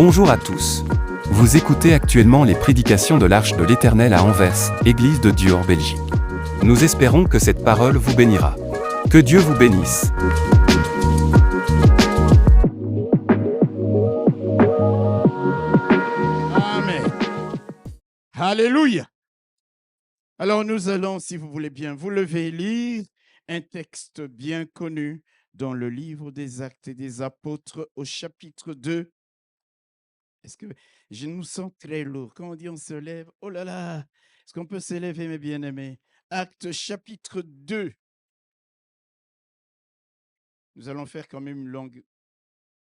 Bonjour à tous. Vous écoutez actuellement les prédications de l'Arche de l'Éternel à Anvers, Église de Dieu en Belgique. Nous espérons que cette parole vous bénira. Que Dieu vous bénisse. Amen. Alléluia. Alors nous allons, si vous voulez bien, vous lever et lire un texte bien connu dans le livre des Actes et des Apôtres au chapitre 2. Est-ce que je nous sens très lourd? Quand on dit on se lève, oh là là, est-ce qu'on peut s'élever, mes bien-aimés? Actes chapitre 2. Nous allons faire quand même une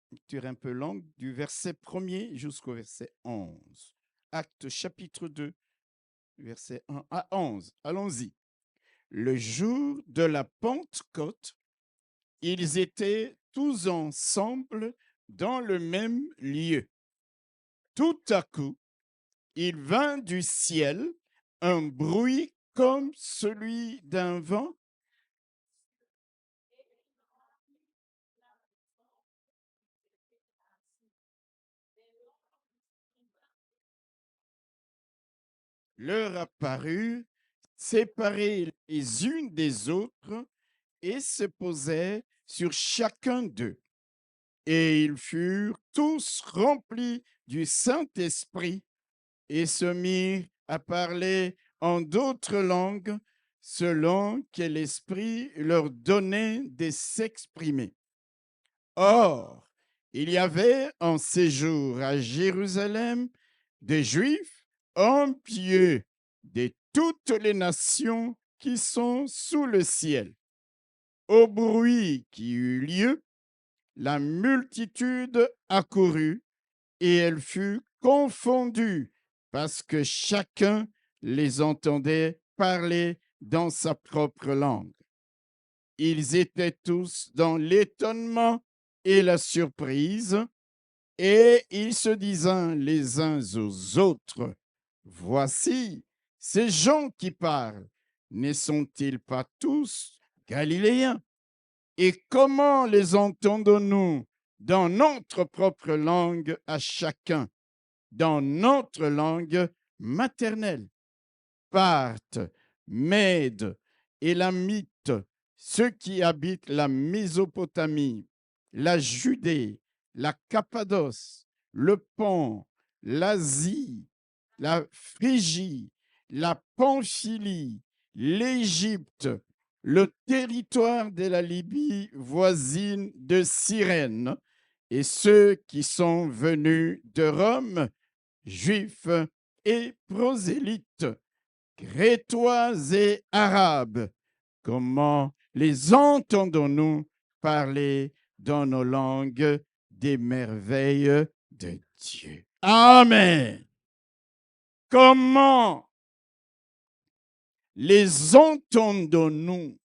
lecture un peu longue, du verset 1er jusqu'au verset 11. Actes chapitre 2, verset 1 à 11. Allons-y. Le jour de la Pentecôte, ils étaient tous ensemble dans le même lieu. Tout à coup, il vint du ciel un bruit comme celui d'un vent. Leur apparut, séparés les unes des autres, et se posaient sur chacun d'eux. Et ils furent tous remplis du Saint-Esprit et se mirent à parler en d'autres langues selon que l'Esprit leur donnait de s'exprimer. Or, il y avait en séjour à Jérusalem des Juifs en pieux de toutes les nations qui sont sous le ciel. Au bruit qui eut lieu, la multitude accourut et elle fut confondue parce que chacun les entendait parler dans sa propre langue. Ils étaient tous dans l'étonnement et la surprise, et ils se disaient les uns aux autres, « Voici, ces gens qui parlent, ne sont-ils pas tous galiléens? Et comment les entendons-nous dans notre propre langue à chacun, dans notre langue maternelle? Parthes, Mèdes, Élamites, ceux qui habitent la Mésopotamie, la Judée, la Cappadoce, le Pont, l'Asie, la Phrygie, la Pamphylie, l'Égypte, le territoire de la Libye voisine de Cyrène, et ceux qui sont venus de Rome, juifs et prosélytes, Crétois et Arabes, comment les entendons-nous parler dans nos langues des merveilles de Dieu? Amen. Comment les entendons-nous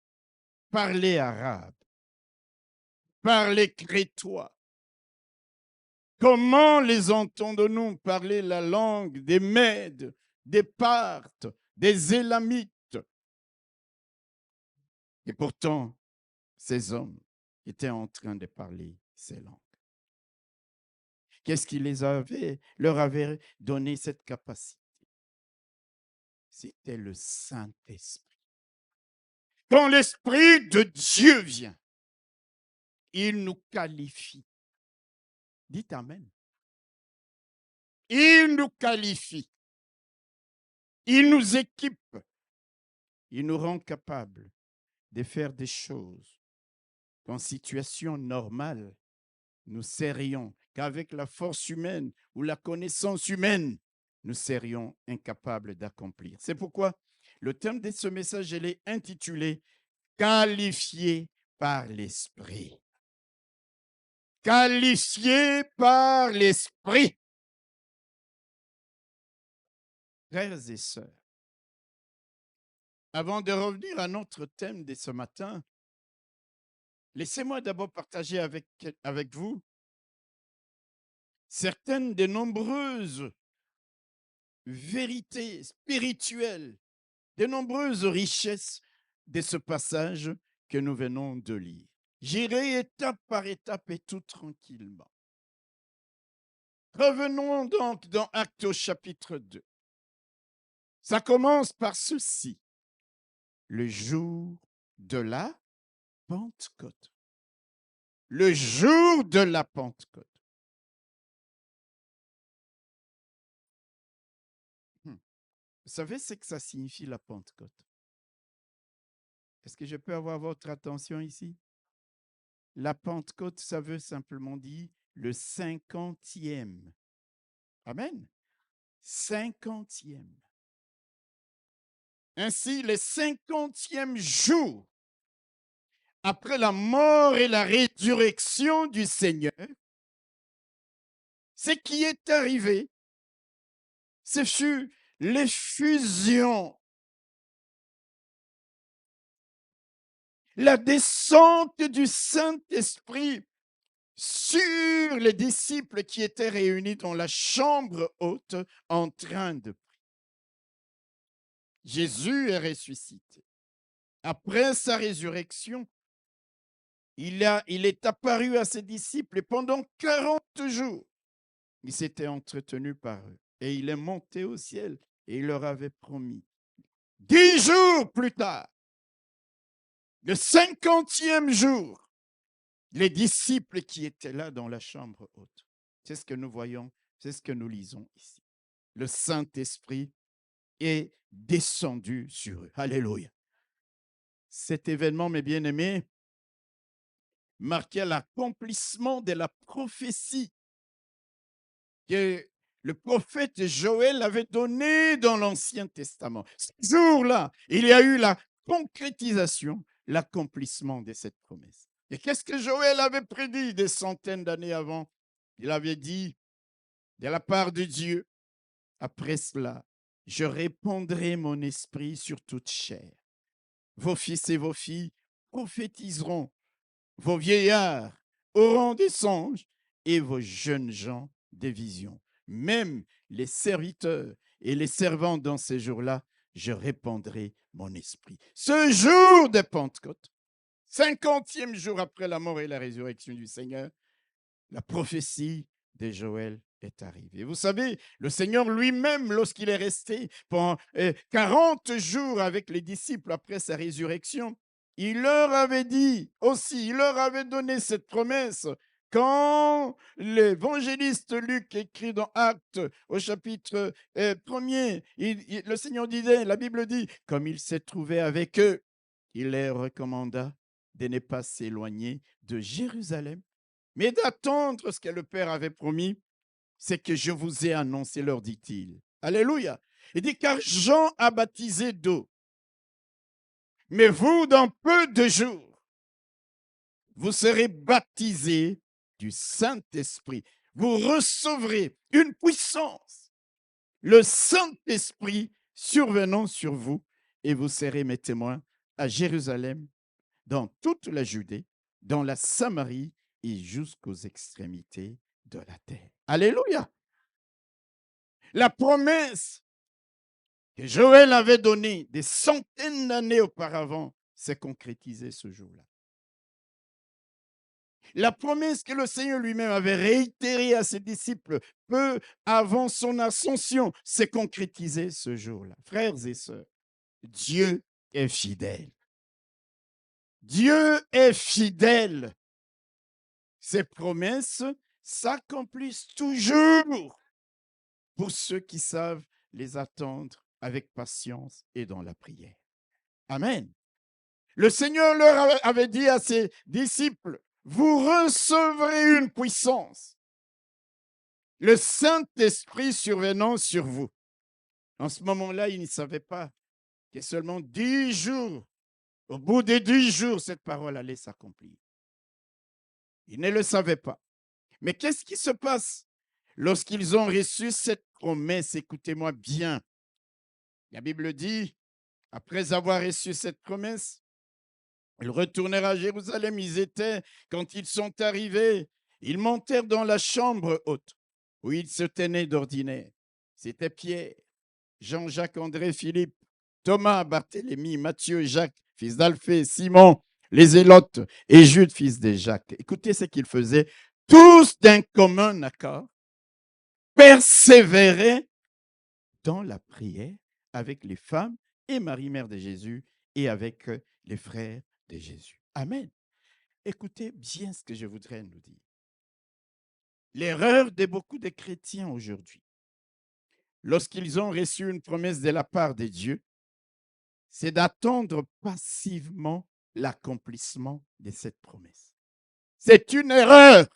parler arabe, parler crétois? Comment les entendons-nous parler la langue des Mèdes, des Parthes, des Élamites? Et pourtant, ces hommes étaient en train de parler ces langues. Qu'est-ce qui leur avait donné cette capacité? C'était le Saint-Esprit. Quand l'Esprit de Dieu vient, il nous qualifie. Dites Amen. Il nous qualifie. Il nous équipe. Il nous rend capables de faire des choses qu'en situation normale, nous serions, qu'avec la force humaine ou la connaissance humaine, nous serions incapables d'accomplir. C'est pourquoi le thème de ce message, il est intitulé « Qualifié par l'Esprit ». Qualifié par l'Esprit. Frères et sœurs, avant de revenir à notre thème de ce matin, laissez-moi d'abord partager avec vous certaines des nombreuses vérités spirituelles, de nombreuses richesses de ce passage que nous venons de lire. J'irai étape par étape et tout tranquillement. Revenons donc dans Actes au chapitre 2. Ça commence par ceci. Le jour de la Pentecôte. Le jour de la Pentecôte. Vous savez ce que ça signifie la Pentecôte? Est-ce que je peux avoir votre attention ici? La Pentecôte, ça veut simplement dire le 50e. Amen. 50e. Ainsi, le 50e jour après la mort et la résurrection du Seigneur, ce qui est arrivé, ce fut l'effusion, la descente du Saint-Esprit sur les disciples qui étaient réunis dans la chambre haute en train de prier. Jésus est ressuscité. Après sa résurrection, il est apparu à ses disciples et pendant 40 jours, il s'était entretenu par eux et il est monté au ciel et il leur avait promis. 10 jours plus tard, le 50e jour, les disciples qui étaient là dans la chambre haute, c'est ce que nous voyons, c'est ce que nous lisons ici. Le Saint-Esprit est descendu sur eux. Alléluia. Cet événement, mes bien-aimés, marquait l'accomplissement de la prophétie que le prophète Joël avait donnée dans l'Ancien Testament. Ce jour-là, il y a eu la concrétisation, l'accomplissement de cette promesse. Et qu'est-ce que Joël avait prédit des centaines d'années avant? Il avait dit, de la part de Dieu, après cela, je répandrai mon esprit sur toute chair. Vos fils et vos filles prophétiseront, vos vieillards auront des songes et vos jeunes gens des visions. Même les serviteurs et les servantes dans ces jours-là, je répandrai mon esprit. Ce jour de Pentecôte, 50e jour après la mort et la résurrection du Seigneur, la prophétie de Joël est arrivée. Vous savez, le Seigneur lui-même, lorsqu'il est resté pendant 40 jours avec les disciples après sa résurrection, il leur avait dit aussi, il leur avait donné cette promesse. Quand l'évangéliste Luc écrit dans Actes au chapitre 1er, le Seigneur disait, la Bible dit, comme il s'est trouvé avec eux, il leur recommanda de ne pas s'éloigner de Jérusalem, mais d'attendre ce que le Père avait promis, c'est que je vous ai annoncé, leur dit-il. Alléluia. Il dit, car Jean a baptisé d'eau, mais vous, dans peu de jours, vous serez baptisés du Saint-Esprit. Vous recevrez une puissance, le Saint-Esprit survenant sur vous, et vous serez mes témoins à Jérusalem, dans toute la Judée, dans la Samarie et jusqu'aux extrémités de la terre. Alléluia. La promesse que Joël avait donnée des centaines d'années auparavant s'est concrétisée ce jour-là. La promesse que le Seigneur lui-même avait réitérée à ses disciples peu avant son ascension s'est concrétisée ce jour-là. Frères et sœurs, Dieu est fidèle. Dieu est fidèle. Ses promesses s'accomplissent toujours pour ceux qui savent les attendre avec patience et dans la prière. Amen. Le Seigneur leur avait dit à ses disciples, vous recevrez une puissance, le Saint-Esprit survenant sur vous. En ce moment-là, ils ne savaient pas que seulement 10 jours, au bout des 10 jours, cette parole allait s'accomplir. Ils ne le savaient pas. Mais qu'est-ce qui se passe lorsqu'ils ont reçu cette promesse? Écoutez-moi bien. La Bible dit, après avoir reçu cette promesse, ils retournèrent à Jérusalem. Quand ils sont arrivés, ils montèrent dans la chambre haute où ils se tenaient d'ordinaire. C'était Pierre, Jean-Jacques, André, Philippe, Thomas, Barthélemy, Matthieu, Jacques, fils d'Alphée, Simon, les Zélotes et Jude, fils de Jacques. Écoutez ce qu'ils faisaient, tous d'un commun accord. persévérait dans la prière avec les femmes et Marie, mère de Jésus, et avec les frères de Jésus. Amen. Écoutez bien ce que je voudrais nous dire. L'erreur de beaucoup de chrétiens aujourd'hui, lorsqu'ils ont reçu une promesse de la part de Dieu, c'est d'attendre passivement l'accomplissement de cette promesse. C'est une erreur.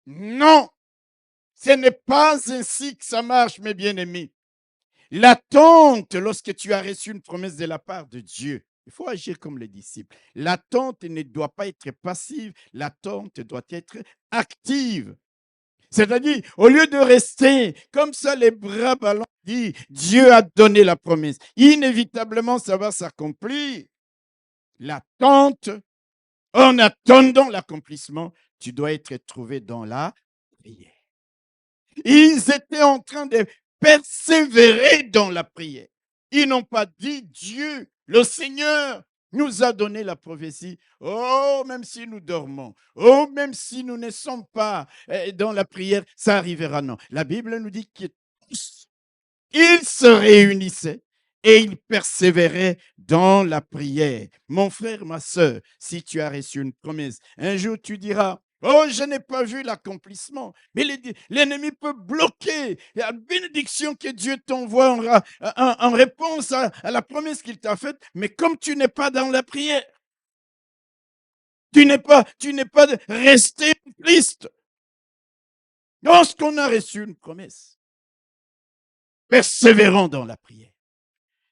Non, ce n'est pas ainsi que ça marche, mes bien-aimés. L'attente, lorsque tu as reçu une promesse de la part de Dieu, il faut agir comme les disciples. L'attente ne doit pas être passive, l'attente doit être active. C'est-à-dire, au lieu de rester comme ça, les bras ballants, dit Dieu a donné la promesse. Inévitablement, ça va s'accomplir. L'attente, en attendant l'accomplissement, tu dois être trouvé dans la prière. Ils étaient en train de persévérer dans la prière. Ils n'ont pas dit Dieu, le Seigneur, nous a donné la prophétie. Oh, même si nous dormons, oh, même si nous ne sommes pas dans la prière, ça arrivera. Non. La Bible nous dit que tous, ils se réunissaient et ils persévéraient dans la prière. Mon frère, ma soeur, si tu as reçu une promesse, un jour tu diras, oh, je n'ai pas vu l'accomplissement. Mais l'ennemi peut bloquer la bénédiction que Dieu t'envoie en réponse à la promesse qu'il t'a faite. Mais comme tu n'es pas dans la prière, tu n'es pas resté triste. Lorsqu'on a reçu une promesse, persévérons dans la prière.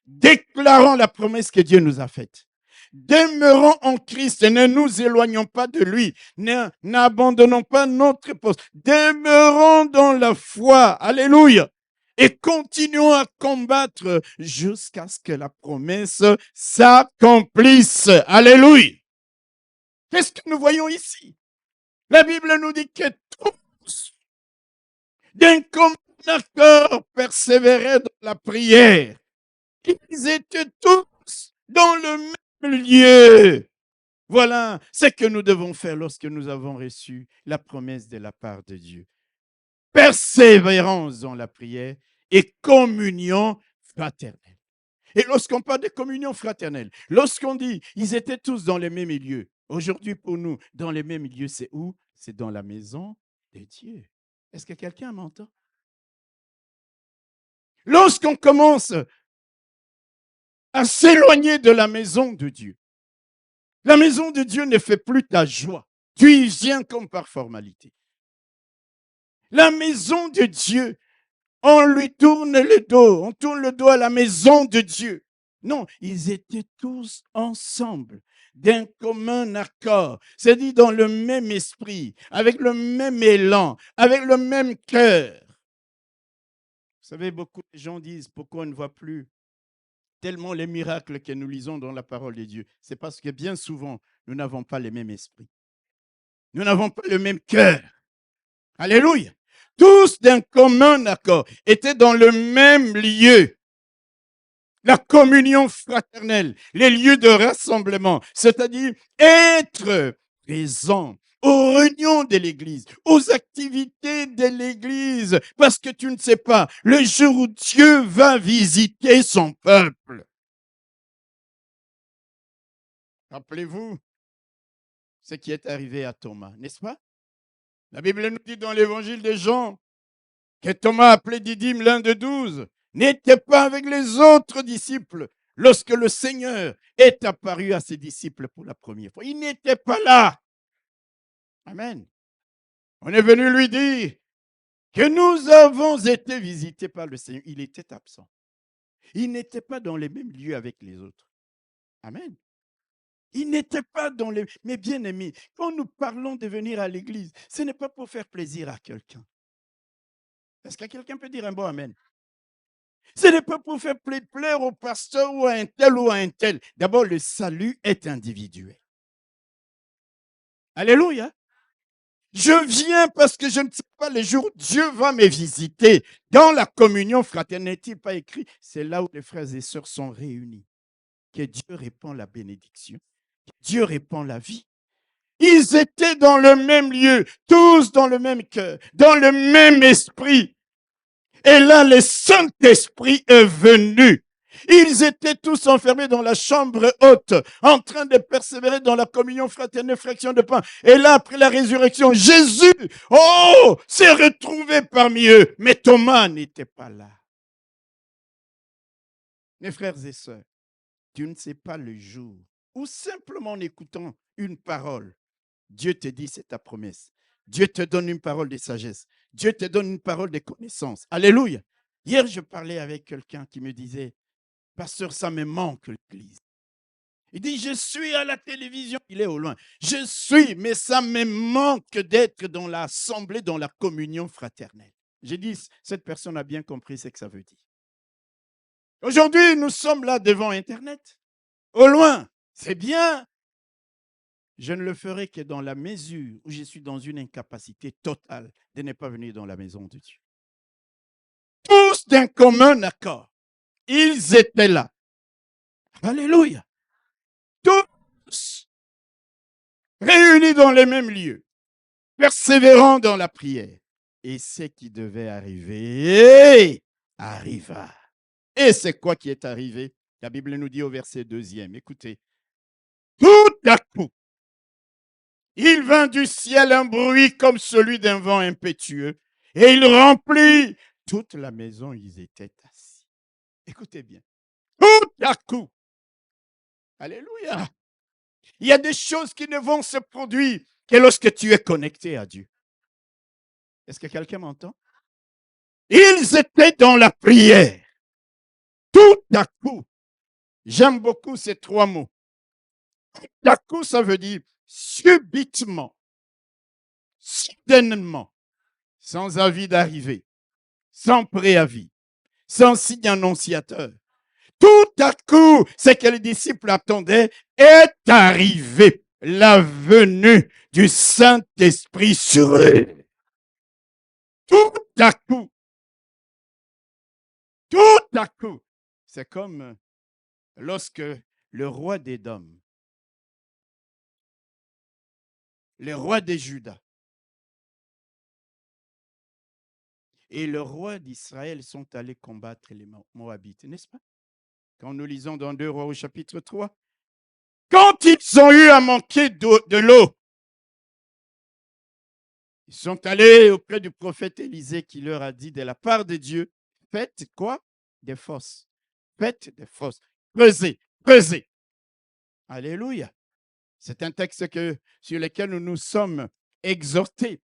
Déclarons la promesse que Dieu nous a faite. Demeurons en Christ et ne nous éloignons pas de lui. N'abandonnons pas notre poste. Demeurons dans la foi. Alléluia. Et continuons à combattre jusqu'à ce que la promesse s'accomplisse. Alléluia. Qu'est-ce que nous voyons ici? La Bible nous dit que tous, d'un commun accord, persévéraient dans la prière. Ils étaient tous dans le même lieu. Voilà ce que nous devons faire lorsque nous avons reçu la promesse de la part de Dieu. Persévérance dans la prière et communion fraternelle. Et lorsqu'on parle de communion fraternelle, lorsqu'on dit ils étaient tous dans les mêmes lieux, aujourd'hui pour nous, dans les mêmes lieux, c'est où? C'est dans la maison de Dieu. Est-ce que quelqu'un m'entend? Lorsqu'on commence à s'éloigner de la maison de Dieu, la maison de Dieu ne fait plus ta joie. Tu y viens comme par formalité. La maison de Dieu, on lui tourne le dos. On tourne le dos à la maison de Dieu. Non, ils étaient tous ensemble, d'un commun accord. C'est-à-dire dans le même esprit, avec le même élan, avec le même cœur. Vous savez, beaucoup de gens disent pourquoi on ne voit plus tellement les miracles que nous lisons dans la parole de Dieu. C'est parce que bien souvent, nous n'avons pas le même esprit. Nous n'avons pas le même cœur. Alléluia. Tous d'un commun accord étaient dans le même lieu. La communion fraternelle, les lieux de rassemblement, c'est-à-dire être présent aux réunions de l'Église, aux activités de l'Église, parce que tu ne sais pas, le jour où Dieu va visiter son peuple. Rappelez-vous ce qui est arrivé à Thomas, n'est-ce pas? La Bible nous dit dans l'évangile de Jean que Thomas, appelé Didyme, l'un de 12, n'était pas avec les autres disciples lorsque le Seigneur est apparu à ses disciples pour la première fois. Il n'était pas là. Amen. On est venu lui dire que nous avons été visités par le Seigneur. Il était absent. Il n'était pas dans les mêmes lieux avec les autres. Amen. Il n'était pas dans les... Mais bien aimés, quand nous parlons de venir à l'église, ce n'est pas pour faire plaisir à quelqu'un. Est-ce que quelqu'un peut dire un bon amen? Ce n'est pas pour faire plaire au pasteur ou à un tel ou à un tel. D'abord, le salut est individuel. Alléluia. Je viens parce que je ne sais pas les jours où Dieu va me visiter. Dans la communion fraternelle, n'est-il pas écrit? C'est là où les frères et sœurs sont réunis. Que Dieu répand la bénédiction. Que Dieu répand la vie. Ils étaient dans le même lieu, tous dans le même cœur, dans le même esprit. Et là, le Saint-Esprit est venu. Ils étaient tous enfermés dans la chambre haute, en train de persévérer dans la communion fraternelle, fraction de pain. Et là, après la résurrection, Jésus, s'est retrouvé parmi eux. Mais Thomas n'était pas là. Mes frères et sœurs, tu ne sais pas le jour où simplement en écoutant une parole, Dieu te dit c'est ta promesse. Dieu te donne une parole de sagesse. Dieu te donne une parole de connaissance. Alléluia. Hier, je parlais avec quelqu'un qui me disait, pasteur, ça me manque l'église. Il dit, je suis à la télévision. Il est au loin. Je suis, mais ça me manque d'être dans l'assemblée, dans la communion fraternelle. J'ai dit, cette personne a bien compris ce que ça veut dire. Aujourd'hui, nous sommes là devant Internet. Au loin, c'est bien. Je ne le ferai que dans la mesure où je suis dans une incapacité totale de ne pas venir dans la maison de Dieu. Tous d'un commun accord. Ils étaient là. Alléluia. Tous réunis dans les mêmes lieux, persévérant dans la prière. Et ce qui devait arriver arriva. Et c'est quoi qui est arrivé? La Bible nous dit au verset 2e, écoutez. Tout à coup, il vint du ciel un bruit comme celui d'un vent impétueux, et il remplit toute la maison où ils étaient assis. Écoutez bien. Tout à coup. Alléluia. Il y a des choses qui ne vont se produire que lorsque tu es connecté à Dieu. Est-ce que quelqu'un m'entend? Ils étaient dans la prière. Tout à coup. J'aime beaucoup ces trois mots. Tout à coup, ça veut dire subitement, soudainement, sans avis d'arrivée, sans préavis, sans signe annonciateur. Tout à coup, ce que les disciples attendaient est arrivé. La venue du Saint-Esprit sur eux. Tout à coup. Tout à coup. C'est comme lorsque le roi d'Édom, le roi de Juda et le roi d'Israël sont allés combattre les Moabites, n'est-ce pas? Quand nous lisons dans 2 Rois au chapitre 3, quand ils ont eu à manquer de l'eau, ils sont allés auprès du prophète Élisée qui leur a dit de la part de Dieu, faites quoi? Des fosses. Faites des fosses. Creusez, creusez. Alléluia. C'est un texte sur lequel nous nous sommes exhortés.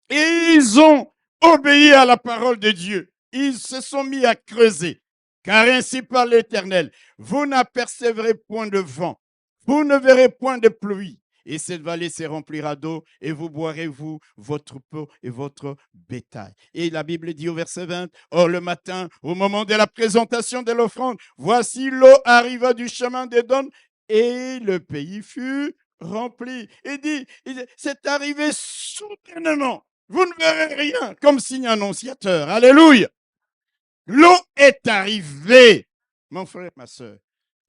Et ils ont obéi à la parole de Dieu. Ils se sont mis à creuser. Car ainsi parle l'Éternel, vous n'apercevrez point de vent, vous ne verrez point de pluie. Et cette vallée se remplira d'eau, et vous boirez, vous, votre peau et votre bétail. Et la Bible dit au verset 20, or le matin, au moment de la présentation de l'offrande, voici l'eau arriva du chemin d'Édom, et le pays fut rempli. Il dit, c'est arrivé soudainement. Vous ne verrez rien comme signe annonciateur. Alléluia. L'eau est arrivée. Mon frère, ma soeur,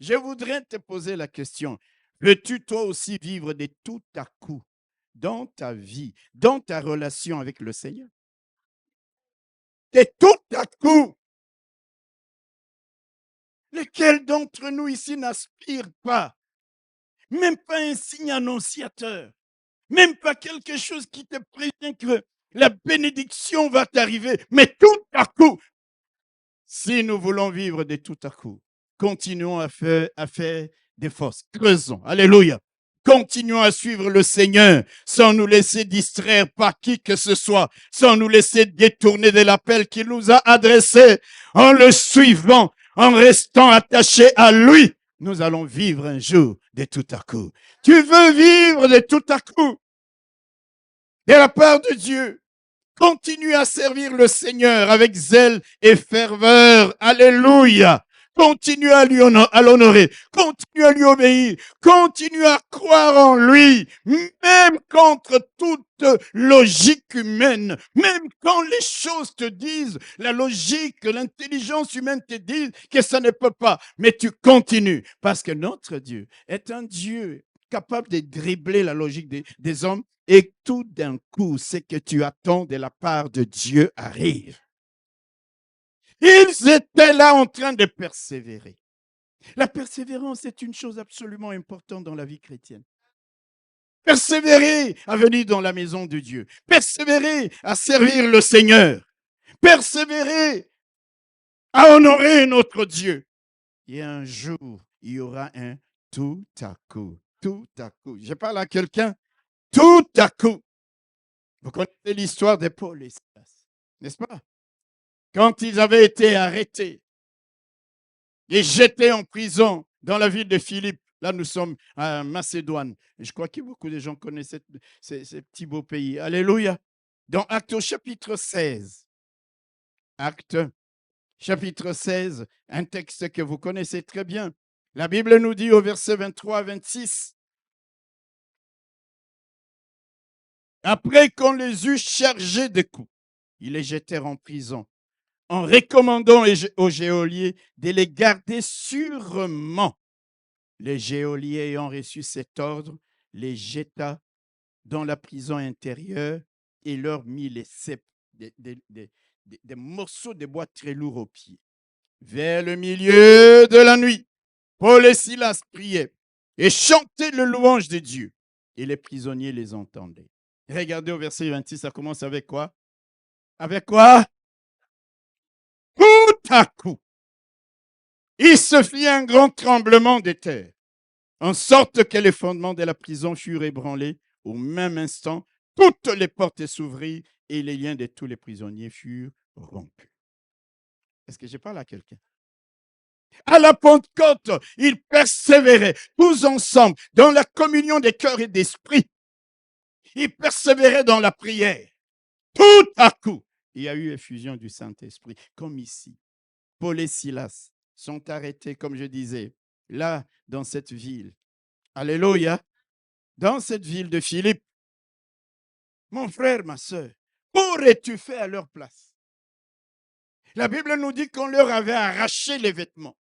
je voudrais te poser la question. Veux-tu toi aussi vivre de tout à coup dans ta vie, dans ta relation avec le Seigneur? De tout à coup. Lequel d'entre nous ici n'aspire pas? Même pas un signe annonciateur. Même pas quelque chose qui te prévient que la bénédiction va t'arriver. Mais tout à coup. Si nous voulons vivre de tout à coup, continuons à faire des fosses. Creusons. Alléluia. Continuons à suivre le Seigneur sans nous laisser distraire par qui que ce soit, sans nous laisser détourner de l'appel qu'il nous a adressé. En le suivant, en restant attachés à lui, nous allons vivre un jour de tout à coup. Tu veux vivre de tout à coup de la part de Dieu? Continue à servir le Seigneur avec zèle et ferveur. Alléluia. Continue à l'honorer. Continue à lui obéir. Continue à croire en lui. Même contre toute logique humaine. Même quand les choses te disent, la logique, l'intelligence humaine te disent que ça ne peut pas. Mais tu continues. Parce que notre Dieu est un Dieu capable de dribbler la logique des hommes. Et tout d'un coup, ce que tu attends de la part de Dieu arrive. Ils étaient là en train de persévérer. La persévérance est une chose absolument importante dans la vie chrétienne. Persévérer à venir dans la maison de Dieu. Persévérer à servir le Seigneur. Persévérer à honorer notre Dieu. Et un jour, il y aura un tout à coup. Tout à coup. Je parle à quelqu'un. Tout à coup. Vous connaissez l'histoire de Paul et Silas, n'est-ce pas? Quand ils avaient été arrêtés et jetés en prison dans la ville de Philippe. Là, nous sommes à Macédoine. Et je crois que beaucoup de gens connaissent ces petits beaux pays. Alléluia. Dans Actes au chapitre 16. Actes chapitre 16, un texte que vous connaissez très bien. La Bible nous dit au verset 23 à 26. Après qu'on les eut chargés de coups, ils les jetèrent en prison, en recommandant aux geôliers de les garder sûrement. Les geôliers ayant reçu cet ordre, les jeta dans la prison intérieure et leur mit les cèpes, des morceaux de bois très lourds aux pieds. Vers le milieu de la nuit, Paul et Silas priaient et chantaient le louange de Dieu. Et les prisonniers les entendaient. Regardez au verset 26, ça commence avec quoi? Avec quoi? Tout à coup, il se fit un grand tremblement de terre, en sorte que les fondements de la prison furent ébranlés. Au même instant, toutes les portes s'ouvrirent et les liens de tous les prisonniers furent rompus. Est-ce que je parle à quelqu'un? À la Pentecôte, ils persévéraient tous ensemble dans la communion des cœurs et d'esprit. Ils persévéraient dans la prière. Tout à coup, il y a eu effusion du Saint-Esprit, comme ici. Paul et Silas sont arrêtés, comme je disais, là, dans cette ville. Alléluia. Dans cette ville de Philippe. Mon frère, ma soeur, qu'aurais-tu fait à leur place? La Bible nous dit qu'on leur avait arraché les vêtements.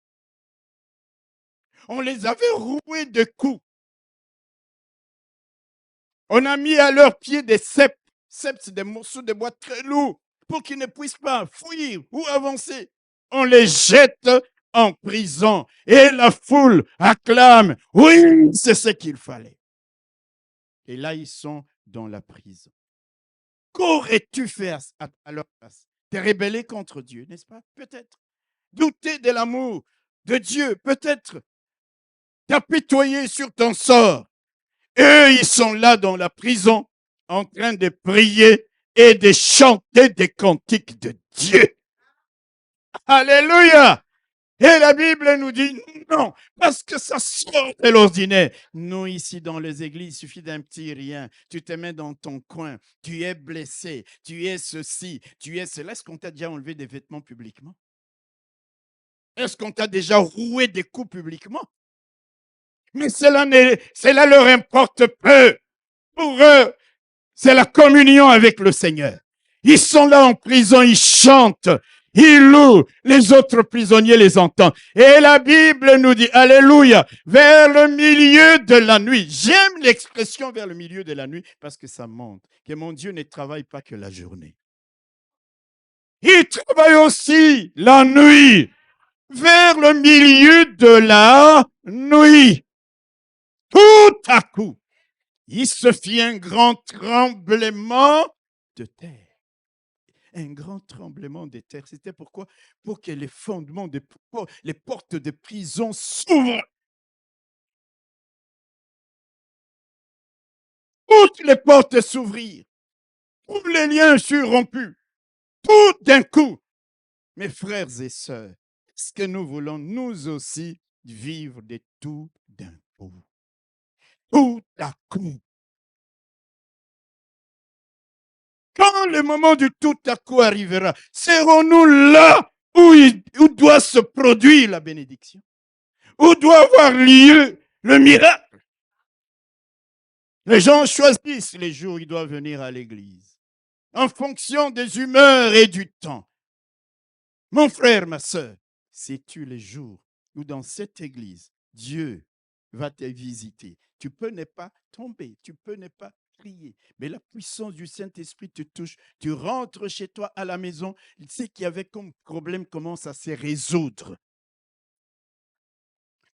On les avait roués de coups. On a mis à leurs pieds des cèpes. Cèpes, c'est des morceaux de bois très lourds pour qu'ils ne puissent pas fuir ou avancer. On les jette en prison et la foule acclame. Oui, c'est ce qu'il fallait. Et là, ils sont dans la prison. Qu'aurais-tu fait à leur place? Te rebeller contre Dieu, n'est-ce pas? Peut-être. Douter de l'amour de Dieu, peut-être. T'apitoyer sur ton sort. Eux, ils sont là dans la prison, en train de prier et de chanter des cantiques de Dieu. Alléluia! Et la Bible nous dit non, parce que ça sort de l'ordinaire. Nous, ici, dans les églises, il suffit d'un petit rien. Tu te mets dans ton coin, tu es blessé, tu es ceci, tu es cela. Est-ce qu'on t'a déjà enlevé des vêtements publiquement? Est-ce qu'on t'a déjà roué des coups publiquement? Mais cela leur importe peu. Pour eux, c'est la communion avec le Seigneur. Ils sont là en prison, ils chantent, ils louent, les autres prisonniers les entendent. Et la Bible nous dit, alléluia, vers le milieu de la nuit. J'aime l'expression vers le milieu de la nuit parce que ça montre que mon Dieu ne travaille pas que la journée. Il travaille aussi la nuit, vers le milieu de la nuit. Tout à coup, il se fit un grand tremblement de terre. Un grand tremblement de terre. C'était pourquoi? Pour que les fondements, les portes de prison s'ouvrent. Toutes les portes s'ouvrirent. Tous les liens furent rompus. Tout d'un coup. Mes frères et sœurs, est-ce que nous voulons nous aussi vivre de tout d'un coup? Tout à coup. Quand le moment du tout à coup arrivera, serons-nous là où doit se produire la bénédiction? Où doit avoir lieu le miracle? Les gens choisissent les jours où ils doivent venir à l'église, en fonction des humeurs et du temps. Mon frère, ma soeur, sais-tu les jours où dans cette église, Dieu va te visiter. Tu peux ne pas tomber, tu peux ne pas crier, mais la puissance du Saint-Esprit te touche. Tu rentres chez toi à la maison, ce qu'il y avait comme problème commence à se résoudre.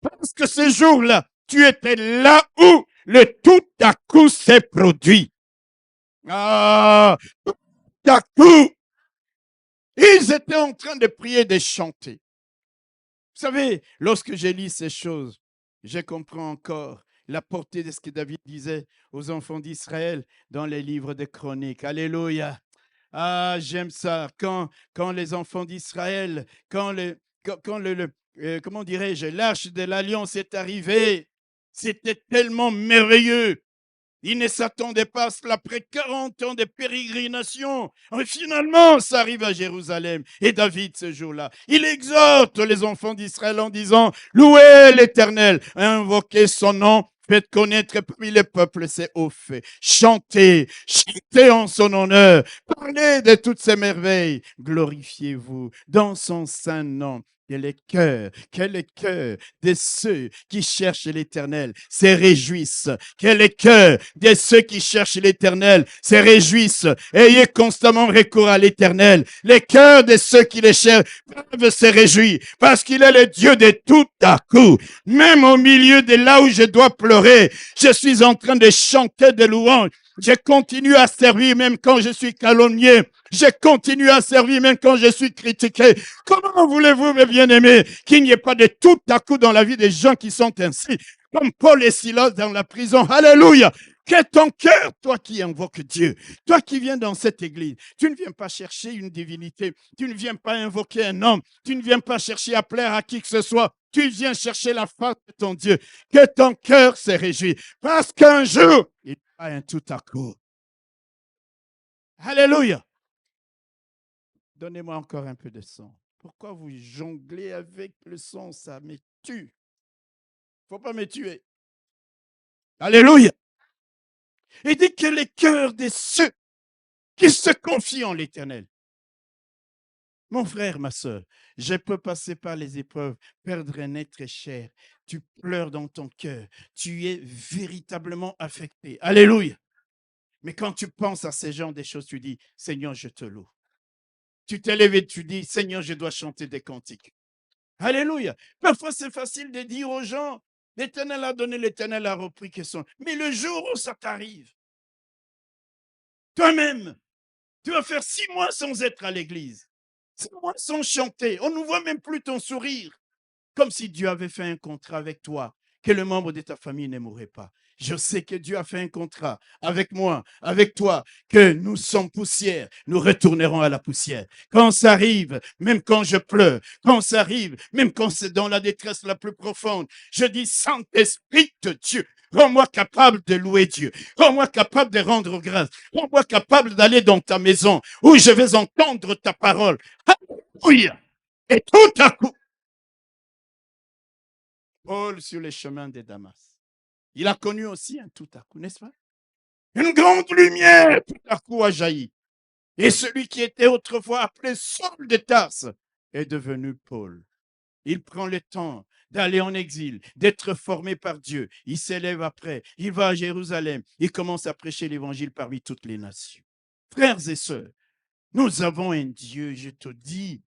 Parce que ce jour-là, tu étais là où le tout à coup s'est produit. Ah, tout à coup, ils étaient en train de prier, de chanter. Vous savez, lorsque j'ai lu ces choses, je comprends encore la portée de ce que David disait aux enfants d'Israël dans les livres de Chroniques. Alléluia. Ah, j'aime ça. Quand les enfants d'Israël, comment dirais-je, l'arche de l'alliance est arrivée, c'était tellement merveilleux. Ils ne s'attendaient pas à cela après 40 ans de pérégrination. Et finalement, ça arrive à Jérusalem. Et David, ce jour-là, il exhorte les enfants d'Israël en disant, louez l'Éternel, invoquez son nom, faites connaître parmi les peuples ses hauts faits. Chantez, chantez en son honneur, parlez de toutes ses merveilles. Glorifiez-vous dans son saint nom. Quel est cœur de ceux qui cherchent l'Éternel se réjouissent. Quel est cœur de ceux qui cherchent l'Éternel se réjouissent. Ayez constamment recours à l'Éternel. Les cœurs de ceux qui le cherchent peuvent se réjouir parce qu'il est le Dieu de tout à coup. Même au milieu de là où je dois pleurer, je suis en train de chanter des louanges. Je continue à servir même quand je suis calomnié. Je continue à servir même quand je suis critiqué. Comment voulez-vous, mes bien-aimés, qu'il n'y ait pas de tout à coup dans la vie des gens qui sont ainsi, comme Paul et Silas dans la prison. Alléluia! Que ton cœur, toi qui invoques Dieu, toi qui viens dans cette église, tu ne viens pas chercher une divinité, tu ne viens pas invoquer un homme, tu ne viens pas chercher à plaire à qui que ce soit, tu viens chercher la face de ton Dieu. Que ton cœur se réjouisse, parce qu'un jour, il y a un tout à coup. Alléluia! Donnez-moi encore un peu de sang. Pourquoi vous jonglez avec le sang? Ça me tue. Il ne faut pas me tuer. Alléluia! Et dit que les cœurs de ceux qui se confient en l'Éternel. Mon frère, ma soeur, je peux passer par les épreuves, perdre un être cher. Tu pleures dans ton cœur. Tu es véritablement affecté. Alléluia! Mais quand tu penses à ces genres de choses, tu dis, Seigneur, je te loue. Tu t'élèves et tu dis, Seigneur, je dois chanter des cantiques. Alléluia. Parfois, c'est facile de dire aux gens, l'Éternel a donné, l'Éternel a repris que son. Mais le jour où ça t'arrive, toi-même, tu vas faire 6 mois sans être à l'église. 6 mois sans chanter. On ne voit même plus ton sourire. Comme si Dieu avait fait un contrat avec toi, que le membre de ta famille ne mourrait pas. Je sais que Dieu a fait un contrat avec moi, avec toi, que nous sommes poussière, nous retournerons à la poussière. Quand ça arrive, même quand je pleure, quand ça arrive, même quand c'est dans la détresse la plus profonde, je dis, Saint-Esprit de Dieu, rends-moi capable de louer Dieu, rends-moi capable de rendre grâce, rends-moi capable d'aller dans ta maison où je vais entendre ta parole. Alléluia! Et tout à coup, Paul sur les chemins de Damas. Il a connu aussi un tout à coup, n'est-ce pas? Une grande lumière tout à coup a jailli. Et celui qui était autrefois appelé Saul de Tarse est devenu Paul. Il prend le temps d'aller en exil, d'être formé par Dieu. Il s'élève après, il va à Jérusalem, il commence à prêcher l'évangile parmi toutes les nations. Frères et sœurs, nous avons un Dieu, je te dis,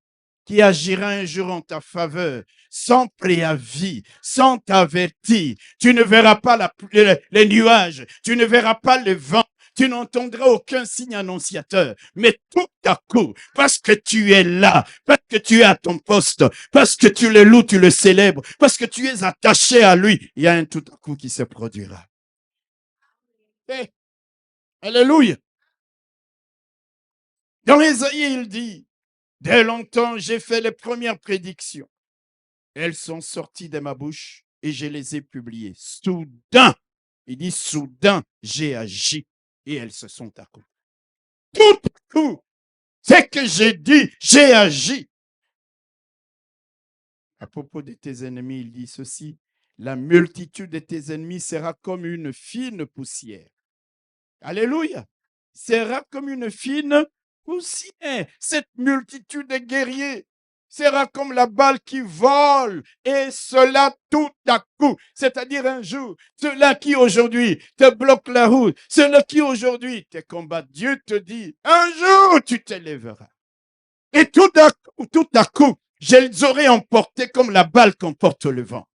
qui agira un jour en ta faveur, sans préavis, sans t'avertir. Tu ne verras pas les nuages, tu ne verras pas le vent, tu n'entendras aucun signe annonciateur. Mais tout à coup, parce que tu es là, parce que tu es à ton poste, parce que tu le loues, tu le célèbres, parce que tu es attaché à lui, il y a un tout à coup qui se produira. Hey, alléluia. Dans Ésaïe, il dit, dès longtemps, j'ai fait les premières prédictions. Elles sont sorties de ma bouche et je les ai publiées. Soudain, il dit soudain, j'ai agi et elles se sont accomplies. Tout à coup, c'est que j'ai dit, j'ai agi. À propos de tes ennemis, il dit ceci, la multitude de tes ennemis sera comme une fine poussière. Alléluia. Sera comme une fine poussière. Cette multitude de guerriers sera comme la balle qui vole, et cela tout à coup. C'est-à-dire un jour, ceux-là qui aujourd'hui te bloquent la route, ceux-là qui aujourd'hui te combattent, Dieu te dit, un jour tu t'élèveras. Et tout à coup, je les aurai emportés comme la balle qu'emporte le vent.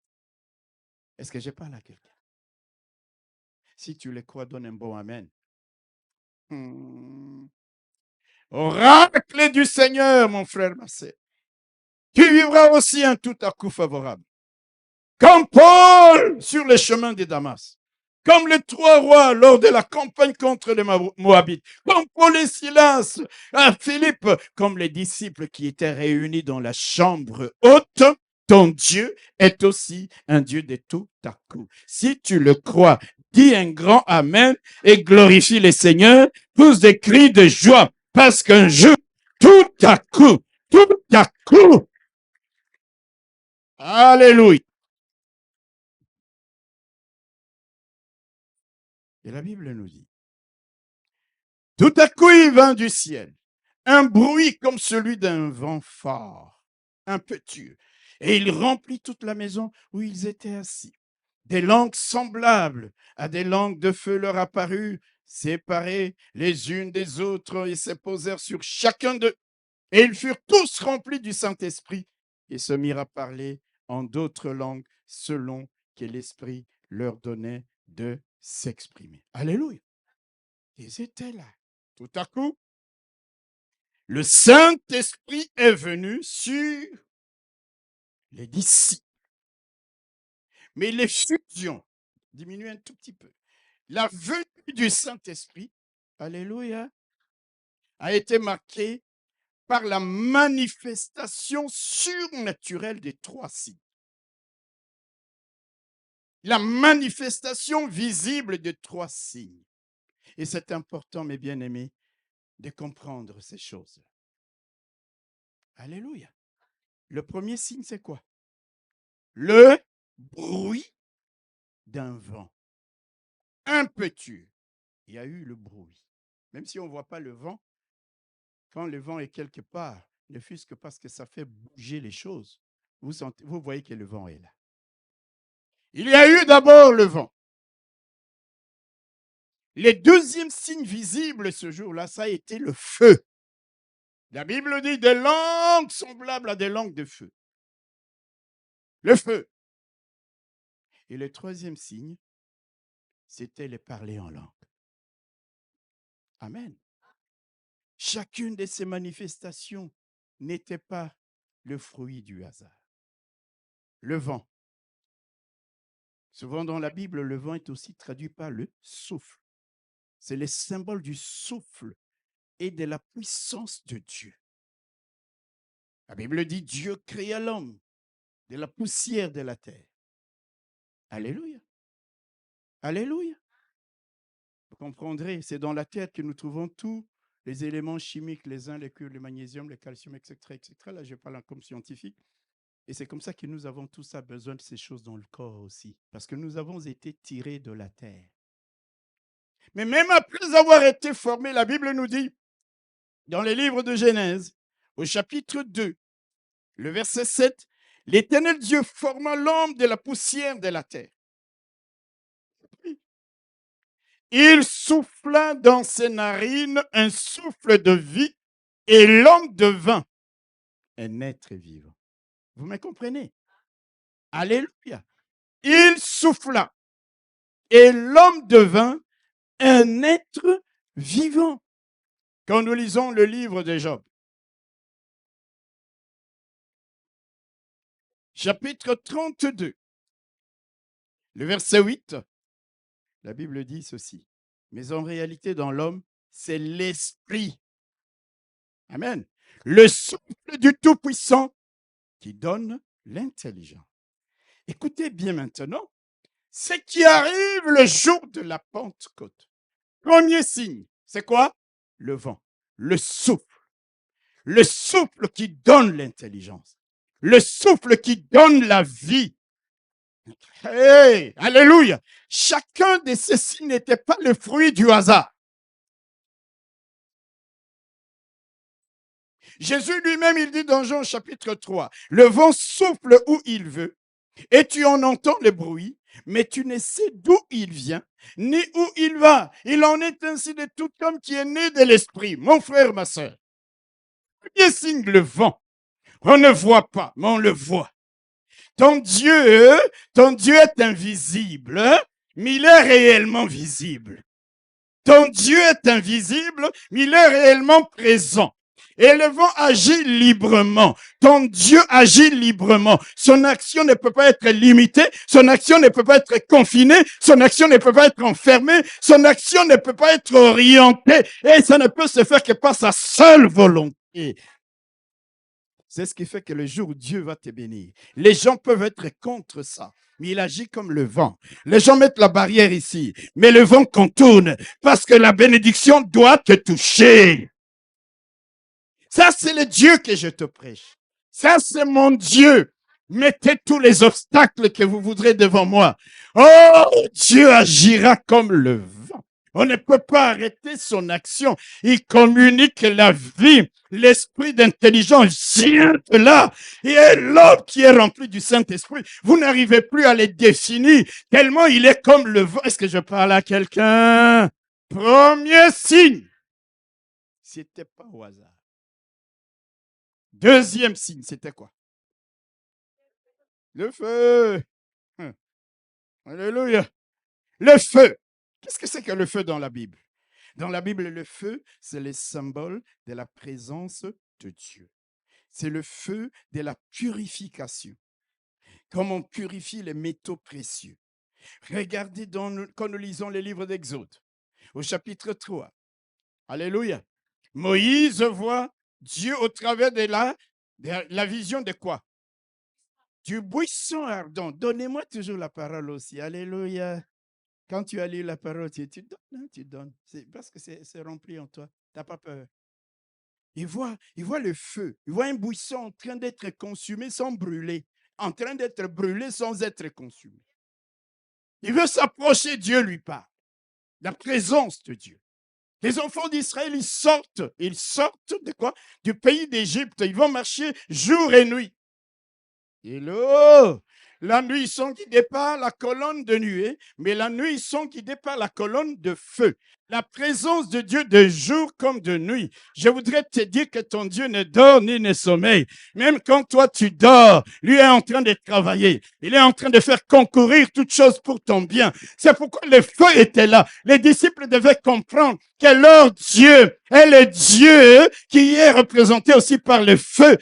Est-ce que je parle à quelqu'un? Si tu le crois, donne un bon amen. Oracle du Seigneur, mon frère, ma sœur. Tu vivras aussi un tout à coup favorable. Comme Paul sur le chemin de Damas. Comme les trois rois lors de la campagne contre les Moabites. Comme Paul et Silas à Philippe. Comme les disciples qui étaient réunis dans la chambre haute. Ton Dieu est aussi un Dieu de tout à coup. Si tu le crois, dis un grand amen et glorifie le Seigneur. Pousse des cris de joie. Parce qu'un jour, tout à coup, alléluia. Et la Bible nous dit, tout à coup il vint du ciel un bruit comme celui d'un vent fort, impétueux, et il remplit toute la maison où ils étaient assis. Des langues semblables à des langues de feu leur apparurent, séparées les unes des autres, et se posèrent sur chacun d'eux. Et ils furent tous remplis du Saint-Esprit et se mirent à parler en d'autres langues selon que l'Esprit leur donnait de s'exprimer. Alléluia. Ils étaient là. Tout à coup, le Saint-Esprit est venu sur les disciples. Mais l'effusion diminue un tout petit peu. La venue du Saint-Esprit, alléluia, a été marquée par la manifestation surnaturelle des trois signes. La manifestation visible des trois signes. Et c'est important, mes bien-aimés, de comprendre ces choses. Alléluia. Le premier signe, c'est quoi? Le bruit d'un vent impétueux. Il y a eu le bruit. Même si on ne voit pas le vent, quand le vent est quelque part, ne fût-ce que parce que ça fait bouger les choses, vous voyez que le vent est là. Il y a eu d'abord le vent. Le deuxième signe visible ce jour-là, ça a été le feu. La Bible dit des langues semblables à des langues de feu. Le feu. Et le troisième signe, c'était le parler en langue. Amen. Chacune de ces manifestations n'était pas le fruit du hasard. Le vent. Souvent dans la Bible, le vent est aussi traduit par le souffle. C'est le symbole du souffle et de la puissance de Dieu. La Bible dit Dieu créa l'homme de la poussière de la terre. Alléluia. Alléluia. Vous comprendrez, c'est dans la terre que nous trouvons tous les éléments chimiques, les uns, les cuivres, le magnésium, le calcium, etc., etc. Là, je parle comme scientifique. Et c'est comme ça que nous avons tous besoin de ces choses dans le corps aussi. Parce que nous avons été tirés de la terre. Mais même après avoir été formés, la Bible nous dit, dans les livres de Genèse, au chapitre 2, le verset 7, l'Éternel Dieu forma l'homme de la poussière de la terre. Il souffla dans ses narines un souffle de vie et l'homme devint un être vivant. Vous me comprenez? Alléluia. Il souffla et l'homme devint un être vivant. Quand nous lisons le livre de Job, chapitre 32, le verset 8, la Bible dit ceci. Mais en réalité, dans l'homme, c'est l'esprit. Amen. Le souffle du Tout-Puissant qui donne l'intelligence. Écoutez bien maintenant, ce qui arrive le jour de la Pentecôte. Premier signe, c'est quoi? Le vent, le souffle. Le souffle qui donne l'intelligence. Le souffle qui donne la vie. Hey, alléluia. Chacun de ces signes n'était pas le fruit du hasard. Jésus lui-même, il dit dans Jean chapitre 3, le vent souffle où il veut et tu en entends le bruit, mais tu ne sais d'où il vient, ni où il va. Il en est ainsi de tout homme qui est né de l'esprit. Mon frère, ma soeur, premier signe, le vent. On ne voit pas, mais on le voit. Ton Dieu est invisible, hein, mais il est réellement visible. Ton Dieu est invisible, mais il est réellement présent. Et le vent agit librement. Ton Dieu agit librement. Son action ne peut pas être limitée. Son action ne peut pas être confinée. Son action ne peut pas être enfermée. Son action ne peut pas être orientée. Et ça ne peut se faire que par sa seule volonté. C'est ce qui fait que le jour où Dieu va te bénir, les gens peuvent être contre ça, mais il agit comme le vent. Les gens mettent la barrière ici, mais le vent contourne parce que la bénédiction doit te toucher. Ça, c'est le Dieu que je te prêche. Ça, c'est mon Dieu. Mettez tous les obstacles que vous voudrez devant moi. Oh, Dieu agira comme le vent. On ne peut pas arrêter son action. Il communique la vie. L'esprit d'intelligence vient de là. Et l'homme qui est rempli du Saint-Esprit, vous n'arrivez plus à les définir tellement il est comme le vent. Est-ce que je parle à quelqu'un? Premier signe. C'était pas au hasard. Deuxième signe, c'était quoi? Le feu. Alléluia. Le feu. Qu'est-ce que c'est que le feu dans la Bible? Dans la Bible, le feu, c'est le symbole de la présence de Dieu. C'est le feu de la purification. Comme on purifie les métaux précieux. Regardez quand nous lisons les livres d'Exode, au chapitre 3. Alléluia. Moïse voit Dieu au travers de la vision de quoi? Du buisson ardent. Donnez-moi toujours la parole aussi. Alléluia. Quand tu as lu la parole, tu donnes, hein, tu donnes. C'est parce que c'est rempli en toi. Tu n'as pas peur. Il voit le feu. Il voit un buisson en train d'être consumé sans brûler. En train d'être brûlé sans être consumé. Il veut s'approcher, Dieu lui parle. La présence de Dieu. Les enfants d'Israël, ils sortent de quoi? Du pays d'Égypte. Ils vont marcher jour et nuit. Et là, la nuit, ils sont guidés par la colonne de nuée, mais la nuit, ils sont guidés par la colonne de feu. La présence de Dieu de jour comme de nuit. Je voudrais te dire que ton Dieu ne dort ni ne sommeille. Même quand toi tu dors, lui est en train de travailler. Il est en train de faire concourir toutes choses pour ton bien. C'est pourquoi le feu était là. Les disciples devaient comprendre que leur Dieu est le Dieu qui est représenté aussi par le feu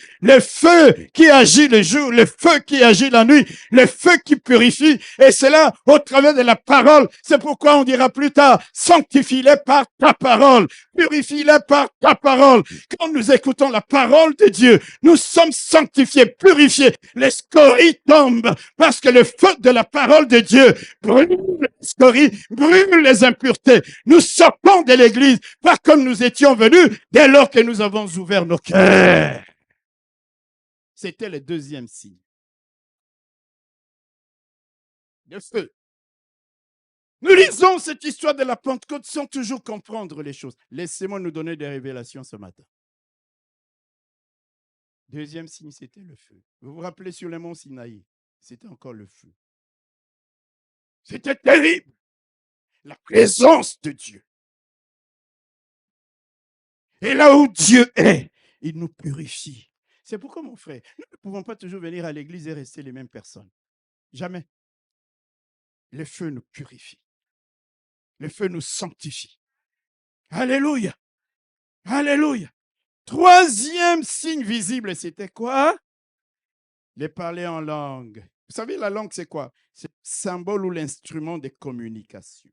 qui agit le jour, le feu qui agit la nuit, le feu qui purifie, et cela au travers de la parole. C'est pourquoi on dira plus tard, sanctifie-les par ta parole, purifie-les par ta parole. Quand nous écoutons la parole de Dieu, nous sommes sanctifiés, purifiés, les scories tombent, parce que le feu de la parole de Dieu brûle les scories, brûle les impuretés. Nous sortons de l'église, pas comme nous étions venus, dès lors que nous avons ouvert nos cœurs. C'était le deuxième signe. Le feu. Nous lisons cette histoire de la Pentecôte sans toujours comprendre les choses. Laissez-moi nous donner des révélations ce matin. Deuxième signe, c'était le feu. Vous vous rappelez sur le mont Sinaï, c'était encore le feu. C'était terrible. La présence de Dieu. Et là où Dieu est, il nous purifie. C'est pourquoi, mon frère, nous ne pouvons pas toujours venir à l'église et rester les mêmes personnes. Jamais. Le feu nous purifie. Le feu nous sanctifie. Alléluia. Alléluia. Troisième signe visible, c'était quoi? Les parler en langue. Vous savez, la langue, c'est quoi? C'est le symbole ou l'instrument de communication.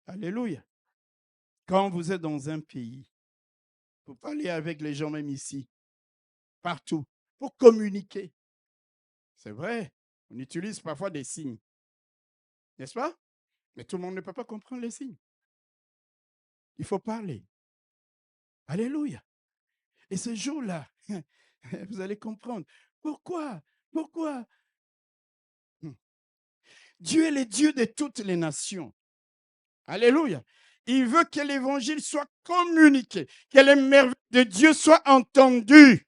Alléluia. Quand vous êtes dans un pays, vous parlez avec les gens même ici, partout, pour communiquer. C'est vrai, on utilise parfois des signes. N'est-ce pas? Mais tout le monde ne peut pas comprendre les signes. Il faut parler. Alléluia. Et ce jour-là, vous allez comprendre. Pourquoi? Dieu est le Dieu de toutes les nations. Alléluia. Il veut que l'évangile soit communiqué, que les merveilles de Dieu soient entendues.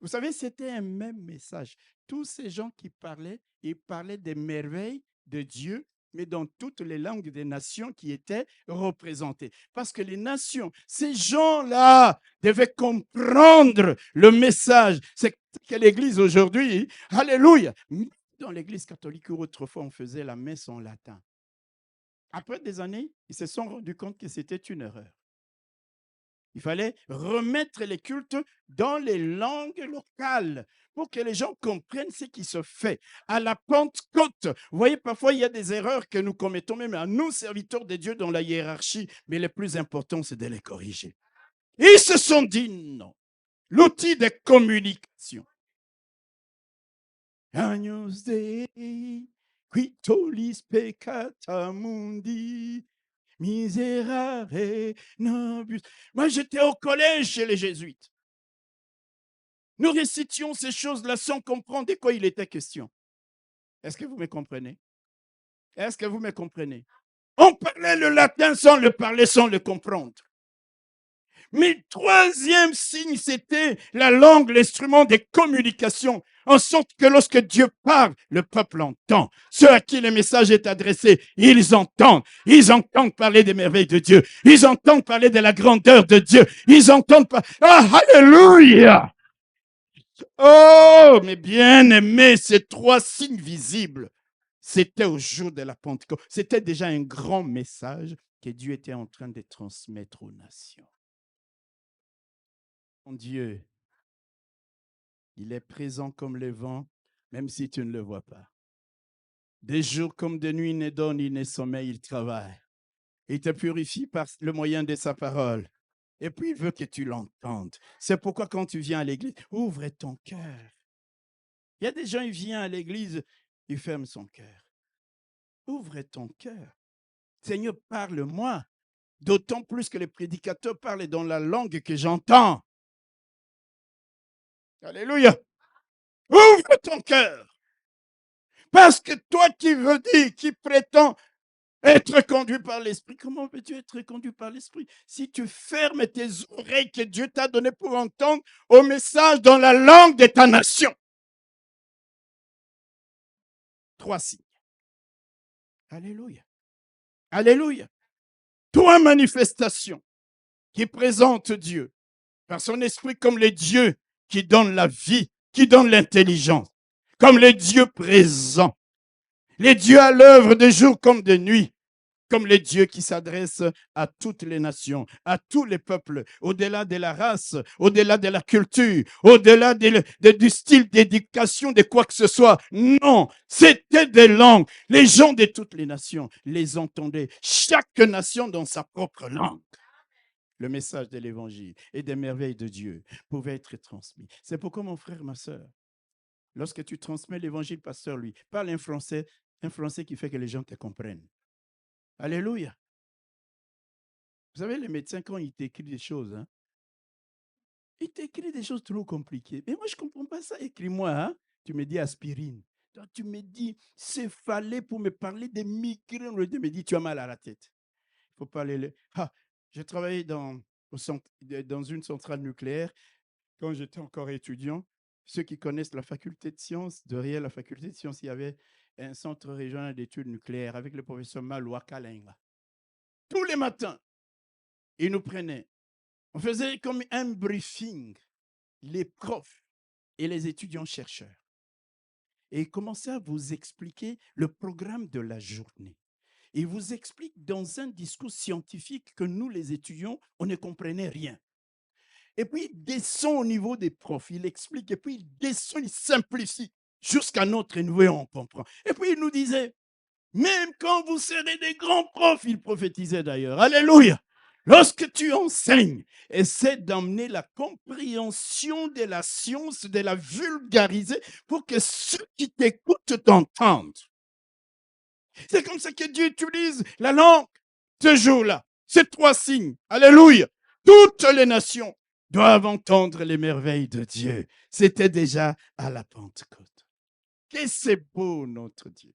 Vous savez, c'était un même message. Tous ces gens qui parlaient, ils parlaient des merveilles de Dieu, mais dans toutes les langues des nations qui étaient représentées. Parce que les nations, ces gens-là devaient comprendre le message. C'est que l'Église aujourd'hui, alléluia, dans l'Église catholique, autrefois on faisait la messe en latin. Après des années, ils se sont rendus compte que c'était une erreur. Il fallait remettre les cultes dans les langues locales pour que les gens comprennent ce qui se fait. À la Pentecôte, vous voyez, parfois il y a des erreurs que nous commettons même à nous, serviteurs de Dieu, dans la hiérarchie, mais le plus important, c'est de les corriger. Ils se sont dit non. L'outil de communication. Agnus Dei, qui tollis peccata mundi, miserere nobis. Moi, j'étais au collège chez les jésuites. Nous récitions ces choses-là sans comprendre de quoi il était question. Est-ce que vous me comprenez? Est-ce que vous me comprenez? On parlait le latin sans le parler, sans le comprendre. Mais le troisième signe, c'était la langue, l'instrument de communication, en sorte que lorsque Dieu parle, le peuple entend. Ceux à qui le message est adressé, ils entendent. Ils entendent parler des merveilles de Dieu. Ils entendent parler de la grandeur de Dieu. Ils entendent parler. Ah, alléluia! Oh, mes bien-aimés, ces trois signes visibles, c'était au jour de la Pentecôte. C'était déjà un grand message que Dieu était en train de transmettre aux nations. Mon Dieu, il est présent comme le vent, même si tu ne le vois pas. Des jours comme de nuit, il ne donne, il ne sommeille, il travaille. Il te purifie par le moyen de sa parole. Et puis, il veut que tu l'entendes. C'est pourquoi quand tu viens à l'église, ouvre ton cœur. Il y a des gens, ils viennent à l'église, ils ferment son cœur. Ouvre ton cœur. Seigneur, parle-moi. D'autant plus que les prédicateurs parlent dans la langue que j'entends. Alléluia. Ouvre ton cœur. Parce que toi qui veux dire, qui prétends être conduit par l'Esprit, comment peux-tu être conduit par l'Esprit si tu fermes tes oreilles que Dieu t'a données pour entendre au message dans la langue de ta nation? Trois signes. Alléluia. Alléluia. Trois manifestations qui présentent Dieu par son esprit comme le Dieu qui donne la vie, qui donne l'intelligence, comme le Dieu présent, les dieux à l'œuvre de jour comme de nuit, comme les dieux qui s'adressent à toutes les nations, à tous les peuples, au-delà de la race, au-delà de la culture, au-delà du style d'éducation, de quoi que ce soit. Non, c'était des langues. Les gens de toutes les nations les entendaient, chaque nation dans sa propre langue. Le message de l'évangile et des merveilles de Dieu pouvait être transmis. C'est pourquoi, mon frère, ma soeur, lorsque tu transmets l'évangile, pasteur, lui, parle un français qui fait que les gens te comprennent. Alléluia. Vous savez, les médecins, quand ils t'écrivent des choses, ils t'écrivent des choses trop compliquées. Mais moi, je ne comprends pas ça. Écris-moi, tu me dis aspirine. Donc, tu me dis céphalée pour me parler des migraines. Tu me dis tu as mal à la tête. Il faut parler. J'ai travaillé dans une centrale nucléaire quand j'étais encore étudiant. Ceux qui connaissent la faculté de sciences, derrière la faculté de sciences, il y avait un centre régional d'études nucléaires avec le professeur Maloua Kalenga. Tous les matins, il nous prenait. On faisait comme un briefing, les profs et les étudiants-chercheurs. Et il commençait à vous expliquer le programme de la journée. Il vous explique dans un discours scientifique que nous, les étudiants, on ne comprenait rien. Et puis, il descend au niveau des profs, il explique, et puis il descend, il simplifie, jusqu'à notre niveau, on comprend. Et puis, il nous disait, même quand vous serez des grands profs, il prophétisait d'ailleurs, alléluia, lorsque tu enseignes, essaie d'emmener la compréhension de la science, de la vulgariser, pour que ceux qui t'écoutent t'entendent. C'est comme ça que Dieu utilise la langue ce jour-là. Ces trois signes, alléluia, toutes les nations doivent entendre les merveilles de Dieu. C'était déjà à la Pentecôte. Que c'est beau, notre Dieu.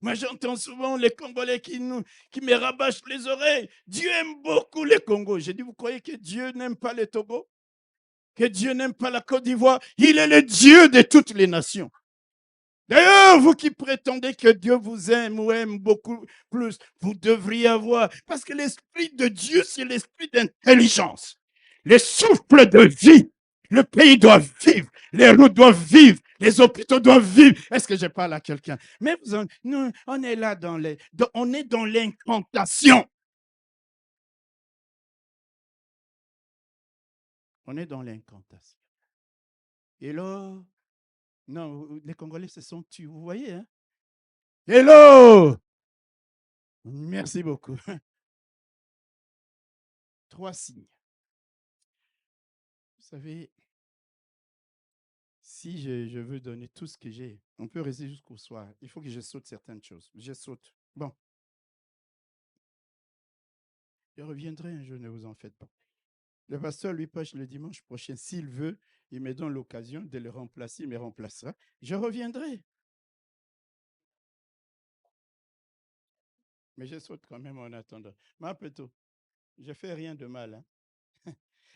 Moi, j'entends souvent les Congolais qui me rabâchent les oreilles. Dieu aime beaucoup les Congos. J'ai dit, vous croyez que Dieu n'aime pas les Togo? Que Dieu n'aime pas la Côte d'Ivoire? Il est le Dieu de toutes les nations. D'ailleurs, vous qui prétendez que Dieu vous aime ou aime beaucoup plus, vous devriez avoir, parce que l'Esprit de Dieu, c'est l'esprit d'intelligence. Les souffles de vie. Le pays doit vivre, les routes doivent vivre, les hôpitaux doivent vivre. Est-ce que je parle à quelqu'un? Mais nous, on est là on est dans l'incantation. On est dans l'incantation. Et là, non, les Congolais se sont tués, vous voyez, hein? Hello! Merci beaucoup. 3 signes. Vous savez, si je veux donner tout ce que j'ai, on peut rester jusqu'au soir. Il faut que je saute certaines choses. Je saute. Bon. Je reviendrai un jour, ne vous en faites pas. Le pasteur lui prêche le dimanche prochain. S'il veut, il me donne l'occasion de le remplacer. Il me remplacera. Je reviendrai. Mais je saute quand même en attendant. Ma plutôt, je ne fais rien de mal. Hein?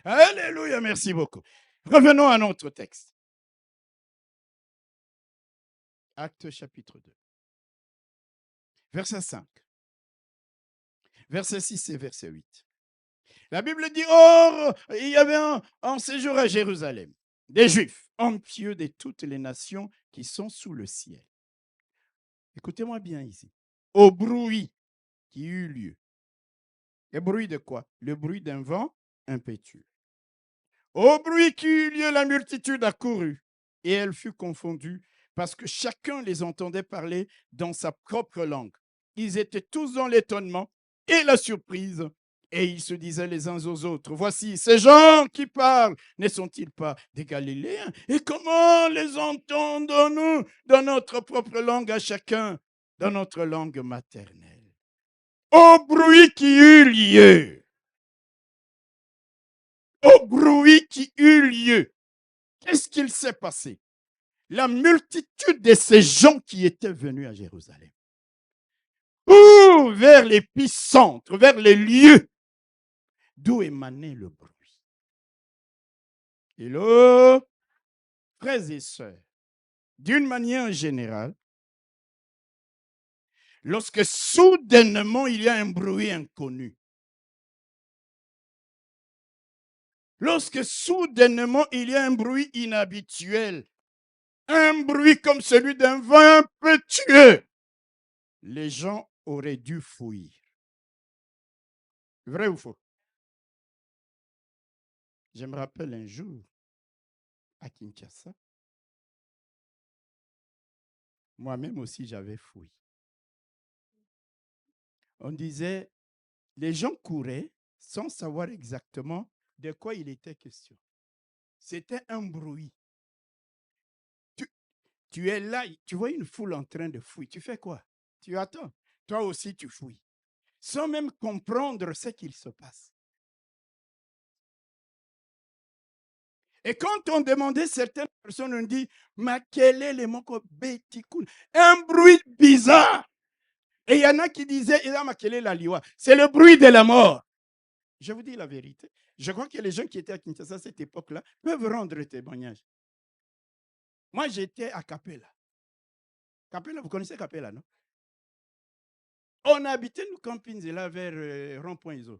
Alléluia, merci beaucoup. Revenons à notre texte. Actes chapitre 2. Verset 5. Verset 6 et verset 8. La Bible dit, or, il y avait en séjour à Jérusalem des Juifs, hommes pieux de toutes les nations qui sont sous le ciel. Écoutez-moi bien ici. Au bruit qui eut lieu. Le bruit de quoi? Le bruit d'un vent impétueux. Au bruit qui eut lieu, la multitude accourut et elle fut confondue parce que chacun les entendait parler dans sa propre langue. Ils étaient tous dans l'étonnement et la surprise. Et ils se disaient les uns aux autres, voici, ces gens qui parlent, ne sont-ils pas des Galiléens? Et comment les entendons-nous dans notre propre langue à chacun, dans notre langue maternelle? Au bruit qui eut lieu. Au bruit qui eut lieu. Qu'est-ce qu'il s'est passé? La multitude de ces gens qui étaient venus à Jérusalem, ou vers l'épicentre, vers les lieux d'où émanait le bruit. Et là, frères et sœurs, d'une manière générale, lorsque soudainement il y a un bruit inconnu, lorsque soudainement il y a un bruit inhabituel, un bruit comme celui d'un vent impétueux, les gens auraient dû fuir. Vrai ou faux? Je me rappelle un jour, à Kinshasa, moi-même aussi j'avais fui. On disait, les gens couraient sans savoir exactement de quoi il était question. C'était un bruit. Tu es là, tu vois une foule en train de fuir. Tu fais quoi? Tu attends. Toi aussi, tu fuis. Sans même comprendre ce qu'il se passe. Et quand on demandait, certaines personnes, on dit, mais quel est le mot? Un bruit bizarre. Et il y en a qui disaient, c'est le bruit de la mort. Je vous dis la vérité. Je crois que les gens qui étaient à Kinshasa à cette époque-là peuvent rendre témoignage. Moi, j'étais à Capella. Capella, vous connaissez Capella, non? On habitait nous campings là vers Rond-Point Iso.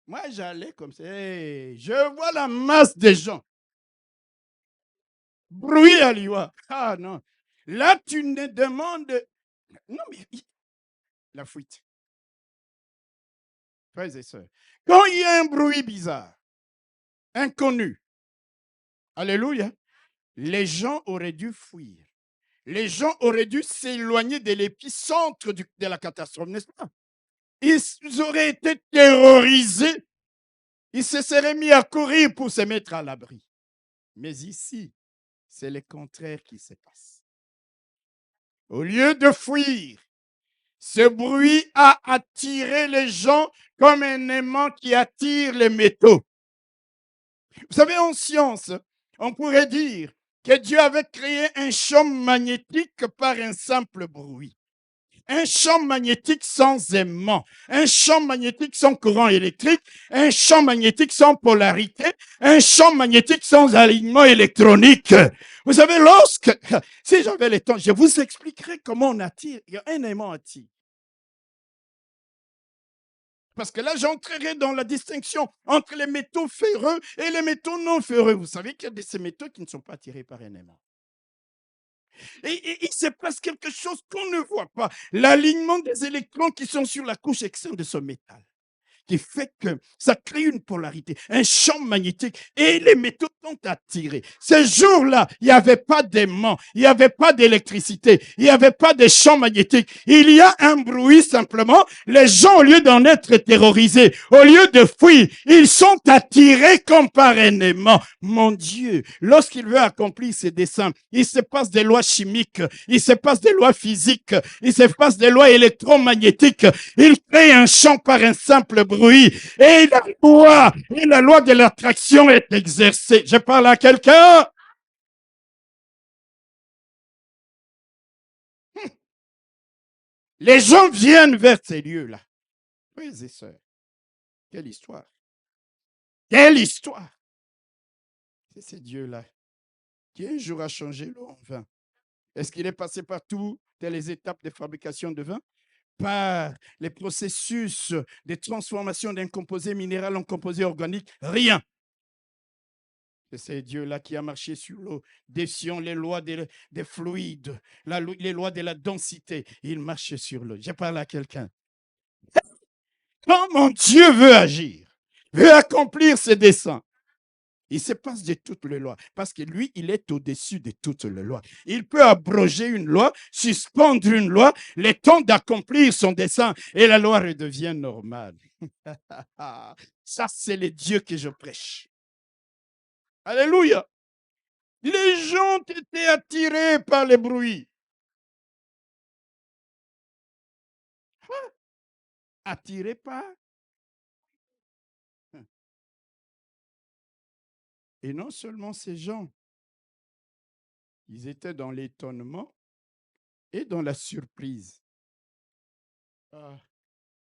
Moi, j'allais comme ça. Hey, je vois la masse de gens. Bruit à Liwa. Ah non. Là, tu ne demandes. Non, mais la fuite. Frères et sœurs. Quand il y a un bruit bizarre, inconnu, alléluia, les gens auraient dû fuir. Les gens auraient dû s'éloigner de l'épicentre de la catastrophe, n'est-ce pas? Ils auraient été terrorisés. Ils se seraient mis à courir pour se mettre à l'abri. Mais ici, c'est le contraire qui se passe. Au lieu de fuir, ce bruit a attiré les gens comme un aimant qui attire les métaux. Vous savez, en science, on pourrait dire que Dieu avait créé un champ magnétique par un simple bruit. un champ magnétique sans aimant, un champ magnétique sans courant électrique, un champ magnétique sans polarité, un champ magnétique sans alignement électronique. Vous savez, si j'avais le temps, je vous expliquerai comment on attire. Il y a un aimant attire. Parce que là, j'entrerai dans la distinction entre les métaux ferreux et les métaux non ferreux. Vous savez qu'il y a de ces métaux qui ne sont pas attirés par un aimant. Et il se passe quelque chose qu'on ne voit pas. L'alignement des électrons qui sont sur la couche externe de ce métal, qui fait que ça crée une polarité, un champ magnétique, et les métaux sont attirés. Ce jour-là, il n'y avait pas d'aimant, il n'y avait pas d'électricité, il n'y avait pas de champ magnétique. Il y a un bruit simplement. Les gens, au lieu d'en être terrorisés, au lieu de fuir, ils sont attirés comme par un aimant. Mon Dieu, lorsqu'il veut accomplir ses desseins, il se passe des lois chimiques, il se passe des lois physiques, il se passe des lois électromagnétiques. Il crée un champ par un simple bruit et la loi de l'attraction est exercée. Je parle à quelqu'un. Les gens viennent vers ces lieux-là. Frères et sœurs, quelle histoire. Quelle histoire. C'est ce Dieu-là qui un jour a changé l'eau en vin. Est-ce qu'il est passé par toutes les étapes de fabrication de vin? Par les processus de transformation d'un composé minéral en composé organique? Rien. C'est Dieu-là qui a marché sur l'eau, défiant les lois des fluides, les lois de la densité. Il marche sur l'eau. Je parle à quelqu'un. Quand mon Dieu veut agir, veut accomplir ses desseins, il se passe de toutes les lois, parce que lui, il est au-dessus de toutes les lois. Il peut abroger une loi, suspendre une loi, le temps d'accomplir son dessein, et la loi redevient normale. Ça, c'est le Dieu que je prêche. Alléluia. Les gens étaient attirés par les bruits. Attirés par. Et non seulement ces gens, ils étaient dans l'étonnement et dans la surprise. Ah,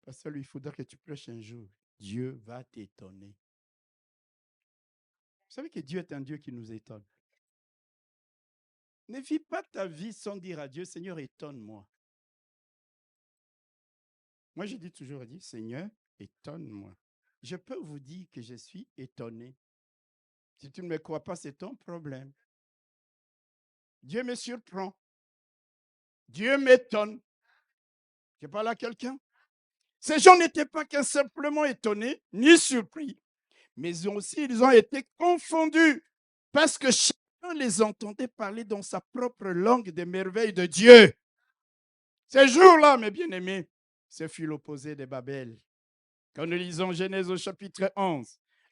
parce que lui, il faudra que tu prêches un jour. Dieu va t'étonner. Vous savez que Dieu est un Dieu qui nous étonne. Ne vis pas ta vie sans dire à Dieu, Seigneur, étonne-moi. Moi, je dis toujours à Dieu, Seigneur, étonne-moi. Je peux vous dire que je suis étonné. Si tu ne me crois pas, c'est ton problème. Dieu me surprend. Dieu m'étonne. Je parle à quelqu'un. Ces gens n'étaient pas qu'un simplement étonnés, ni surpris, mais aussi ils ont été confondus parce que chacun les entendait parler dans sa propre langue des merveilles de Dieu. Ces jours-là, mes bien-aimés, ce fut l'opposé de Babel. Quand nous lisons Genèse au chapitre 11,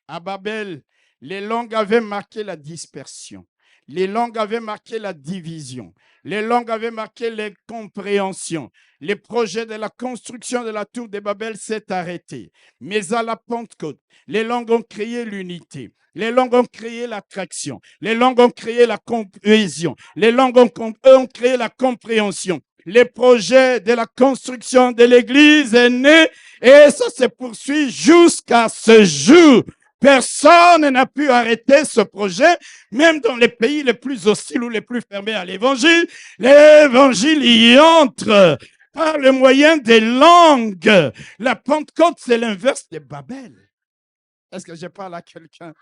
à Babel, les langues avaient marqué la dispersion. Les langues avaient marqué la division. Les langues avaient marqué l'incompréhension. Le projet de la construction de la tour de Babel s'est arrêté. Mais à la Pentecôte, les langues ont créé l'unité. Les langues ont créé l'attraction. Les langues ont créé la cohésion. Les langues ont créé la compréhension. Le projet de la construction de l'Église est né et ça se poursuit jusqu'à ce jour. Personne n'a pu arrêter ce projet, même dans les pays les plus hostiles ou les plus fermés à l'Évangile. L'Évangile y entre par le moyen des langues. La Pentecôte, c'est l'inverse de Babel. Est-ce que je parle à quelqu'un?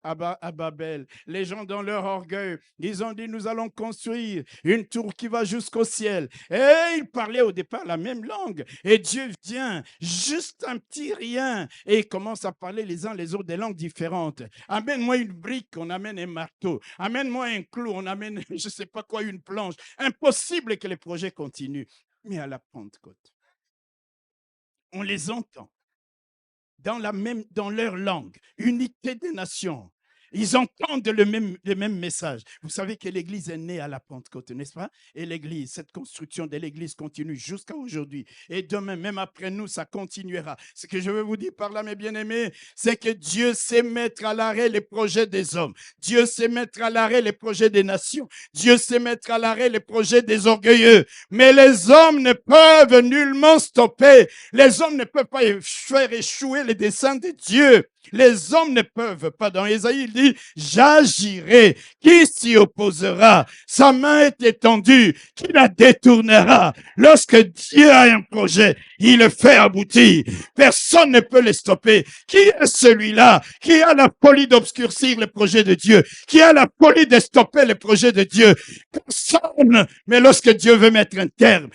À Babel, les gens dans leur orgueil, ils ont dit nous allons construire une tour qui va jusqu'au ciel. Et ils parlaient au départ la même langue. Et Dieu vient, juste un petit rien, et ils commencent à parler les uns les autres des langues différentes. Amène-moi une brique, on amène un marteau. Amène-moi un clou, on amène je ne sais pas quoi, une planche. Impossible que les projets continuent. Mais à la Pentecôte, on les entend dans leur langue, unité des nations. Ils entendent le même message. Vous savez que l'Église est née à la Pentecôte, n'est-ce pas? Et l'Église, cette construction de l'Église continue jusqu'à aujourd'hui. Et demain, même après nous, ça continuera. Ce que je veux vous dire par là, mes bien-aimés, c'est que Dieu sait mettre à l'arrêt les projets des hommes. Dieu sait mettre à l'arrêt les projets des nations. Dieu sait mettre à l'arrêt les projets des orgueilleux. Mais les hommes ne peuvent nullement stopper. Les hommes ne peuvent pas faire échouer les desseins de Dieu. Les hommes ne peuvent pas. Dans Ésaïe, il dit, j'agirai. Qui s'y opposera? Sa main est étendue. Qui la détournera? Lorsque Dieu a un projet, il le fait aboutir. Personne ne peut le stopper. Qui est celui-là qui a la folie d'obscurcir le projet de Dieu? Qui a la folie de stopper le projet de Dieu? Personne. Mais lorsque Dieu veut mettre un terme,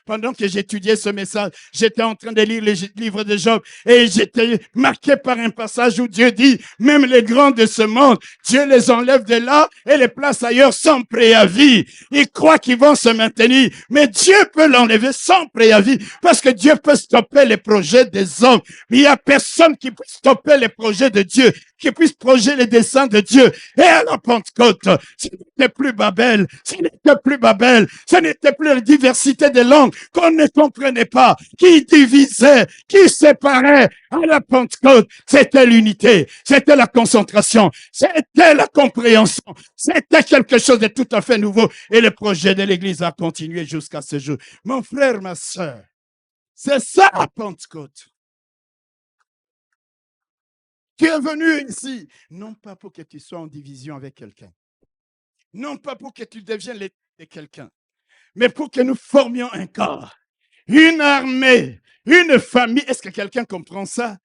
pendant que j'étudiais ce message, j'étais en train de lire le livre de Job et j'étais marqué par un passage où Dieu dit, même les grands de ce monde, Dieu les enlève de là et les place ailleurs sans préavis. Ils croient qu'ils vont se maintenir, mais Dieu peut l'enlever sans préavis parce que Dieu peut stopper les projets des hommes. Mais il n'y a personne qui peut stopper les projets de Dieu, qui puisse projeter les desseins de Dieu. Et à la Pentecôte, ce n'était plus Babel, ce n'était plus la diversité des langues qu'on ne comprenait pas, qui divisait, qui séparait. À la Pentecôte, c'était l'unité, c'était la concentration, c'était la compréhension, c'était quelque chose de tout à fait nouveau. Et le projet de l'Église a continué jusqu'à ce jour. Mon frère, ma soeur, c'est ça la Pentecôte. Tu es venu ici, non pas pour que tu sois en division avec quelqu'un, non pas pour que tu deviennes l'ennemi de quelqu'un, mais pour que nous formions un corps, une armée, une famille. Est-ce que quelqu'un comprend ça?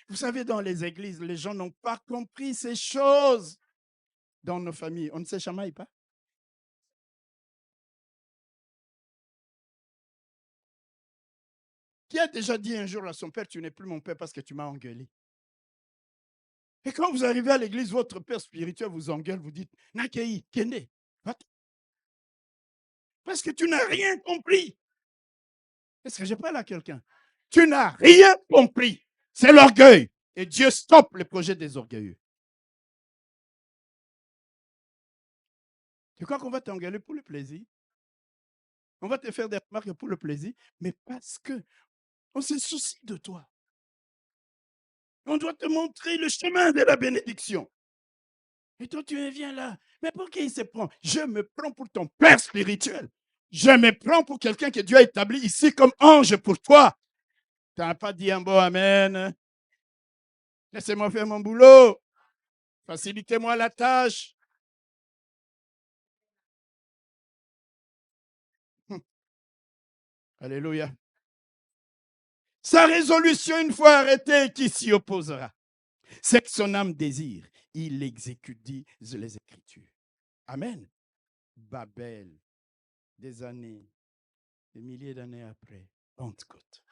Vous savez, dans les églises, les gens n'ont pas compris ces choses. Dans nos familles, on ne se chamaille pas. Qui a déjà dit un jour à son père, tu n'es plus mon père parce que tu m'as engueulé? Et quand vous arrivez à l'église, votre père spirituel vous engueule, vous dites, Nakei, Kende, parce que tu n'as rien compris. Est-ce que je parle à quelqu'un? Tu n'as rien compris. C'est l'orgueil. Et Dieu stoppe le projet des orgueilleux. Tu crois qu'on va t'engueuler pour le plaisir? On va te faire des remarques pour le plaisir, mais parce que on se soucie de toi. On doit te montrer le chemin de la bénédiction. Et toi, tu viens là. Mais pour qui il se prend? Je me prends pour ton père spirituel. Je me prends pour quelqu'un que Dieu a établi ici comme ange pour toi. Tu n'as pas dit un bon amen. Laissez-moi faire mon boulot. Facilitez-moi la tâche. Alléluia. Sa résolution, une fois arrêtée, qui s'y opposera? C'est que son âme désire. Il exécute, disent les Écritures. Amen. Babel, des années, des milliers d'années après, Pentecôte.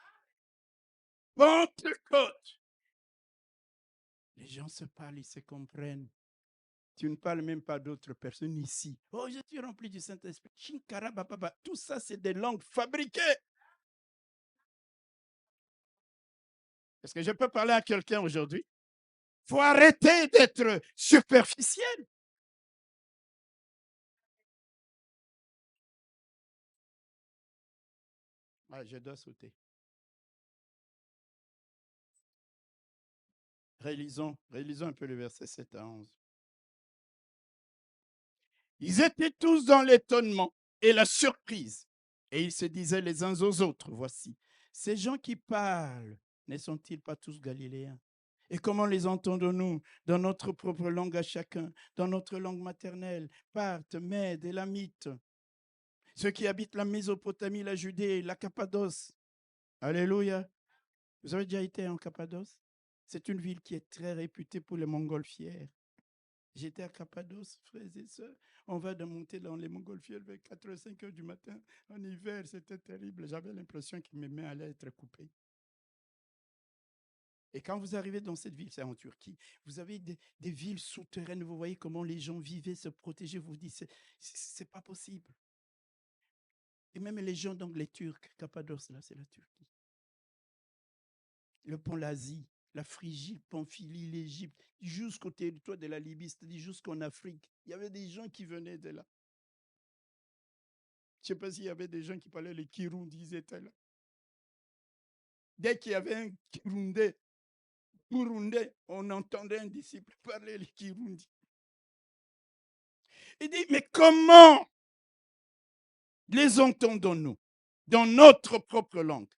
Pentecôte. Les gens se parlent, ils se comprennent. Tu ne parles même pas d'autres personnes ici. Oh, je suis rempli du Saint-Esprit. Tout ça, c'est des langues fabriquées. Est-ce que je peux parler à quelqu'un aujourd'hui? Il faut arrêter d'être superficiel. Ah, je dois sauter. Réalisons un peu le verset 7 à 11. Ils étaient tous dans l'étonnement et la surprise. Et ils se disaient les uns aux autres, voici, ces gens qui parlent, ne sont-ils pas tous galiléens? Et comment les entendons-nous? Dans notre propre langue à chacun, dans notre langue maternelle, Parthes, Mèdes, Élamites, ceux qui habitent la Mésopotamie, la Judée, la Cappadoce. Alléluia. Vous avez déjà été en Cappadoce? C'est une ville qui est très réputée pour les montgolfières. J'étais à Cappadoce, frères et sœurs. On va de monter dans les montgolfières vers 4 h 5 h du matin. En hiver, c'était terrible. J'avais l'impression que mes mains allaient être coupées. Et quand vous arrivez dans cette ville, c'est en Turquie, vous avez des villes souterraines. Vous voyez comment les gens vivaient, se protégeaient. Vous vous dites, c'est pas possible. Et même les gens, donc les Turcs, Cappadoce, là, c'est la Turquie. Le pont l'Asie, la Phrygie, Pamphylie, l'Égypte, jusqu'au territoire de la Libye, c'est-à-dire jusqu'en Afrique. Il y avait des gens qui venaient de là. Je ne sais pas s'il y avait des gens qui parlaient le Kirundi, ils étaient là. Dès qu'il y avait un Burundais, on entendait un disciple parler le Kirundi. Il dit, mais comment les entendons-nous dans notre propre langue?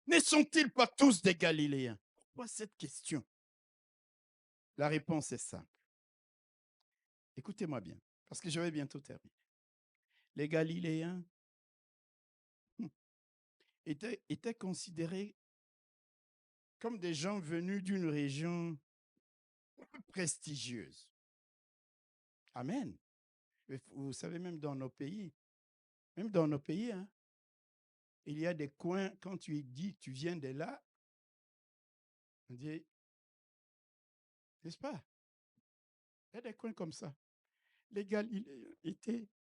Ne sont-ils pas tous des Galiléens? Pourquoi cette question? La réponse est simple. Écoutez-moi bien, parce que je vais bientôt terminer. Les Galiléens étaient considérés comme des gens venus d'une région prestigieuse. Amen. Vous savez, même dans nos pays, hein, il y a des coins, quand tu dis que tu viens de là, on dit, n'est-ce pas? Il y a des coins comme ça. Les Galiléens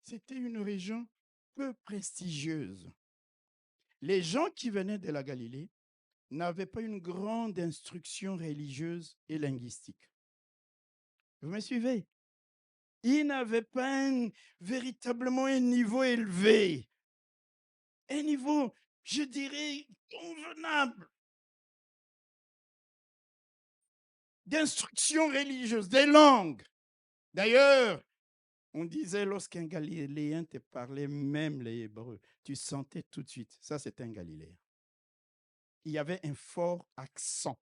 c'était une région peu prestigieuse. Les gens qui venaient de la Galilée n'avaient pas une grande instruction religieuse et linguistique. Vous me suivez? Ils n'avaient pas véritablement un niveau élevé, un niveau, je dirais, convenable d'instruction religieuse, des langues. D'ailleurs, on disait lorsqu'un Galiléen te parlait même les Hébreux, tu sentais tout de suite, ça c'est un Galiléen. Il y avait un fort accent.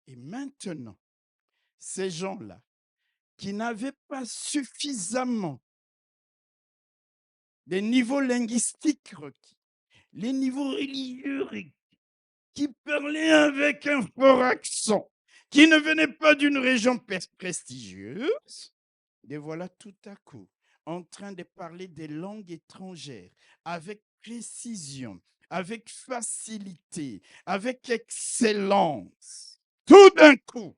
Et maintenant, ces gens-là, qui n'avaient pas suffisamment des niveaux linguistiques requis, les niveaux religieux requis, qui parlaient avec un fort accent, qui ne venaient pas d'une région prestigieuse, les voilà tout à coup en train de parler des langues étrangères avec précision, avec facilité, avec excellence. Tout d'un coup,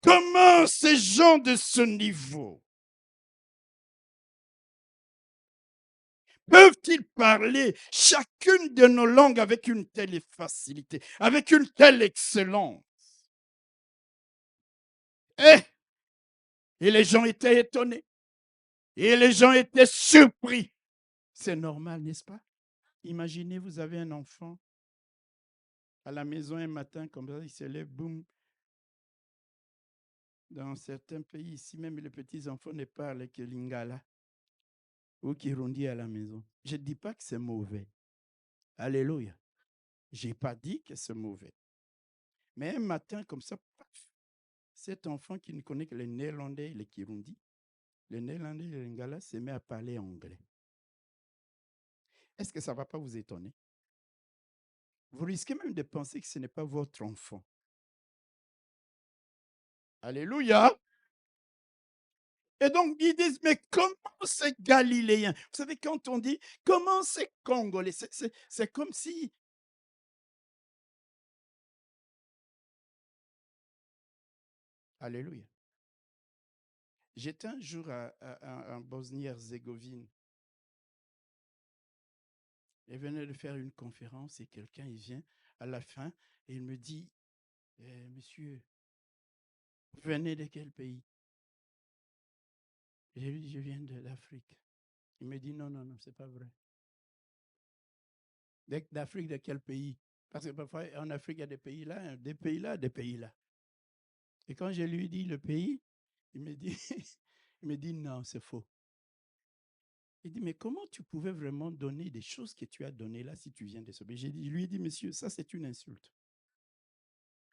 comment ces gens de ce niveau peuvent-ils parler chacune de nos langues avec une telle facilité, avec une telle excellence? Et les gens étaient étonnés. Et les gens étaient surpris. C'est normal, n'est-ce pas? Imaginez, vous avez un enfant à la maison un matin, comme ça, il se lève, boum. Dans certains pays, ici même, les petits-enfants ne parlent que lingala ou kirundi à la maison. Je ne dis pas que c'est mauvais. Alléluia. Je n'ai pas dit que c'est mauvais. Mais un matin, comme ça, paf, cet enfant qui ne connaît que le néerlandais et le kirundi, le néerlandais et le lingala se met à parler anglais. Est-ce que ça ne va pas vous étonner? Vous risquez même de penser que ce n'est pas votre enfant. Alléluia. Et donc, ils disent, mais comment c'est galiléen? Vous savez, quand on dit, comment c'est congolais? C'est comme si... Alléluia. J'étais un jour en Bosnie-Herzégovine. Il venait de faire une conférence et quelqu'un, il vient à la fin et il me dit, monsieur, vous venez de quel pays? J'ai dit, je viens de l'Afrique. Il me dit, non, non, non, c'est pas vrai. D'Afrique, de quel pays? Parce que parfois, en Afrique, il y a des pays là, des pays là, des pays là. Et quand je lui dis le pays, il me dit, il me dit non, c'est faux. Il dit, mais comment tu pouvais vraiment donner des choses que tu as données là si tu viens de ce pays? Je lui ai dit, monsieur, ça c'est une insulte.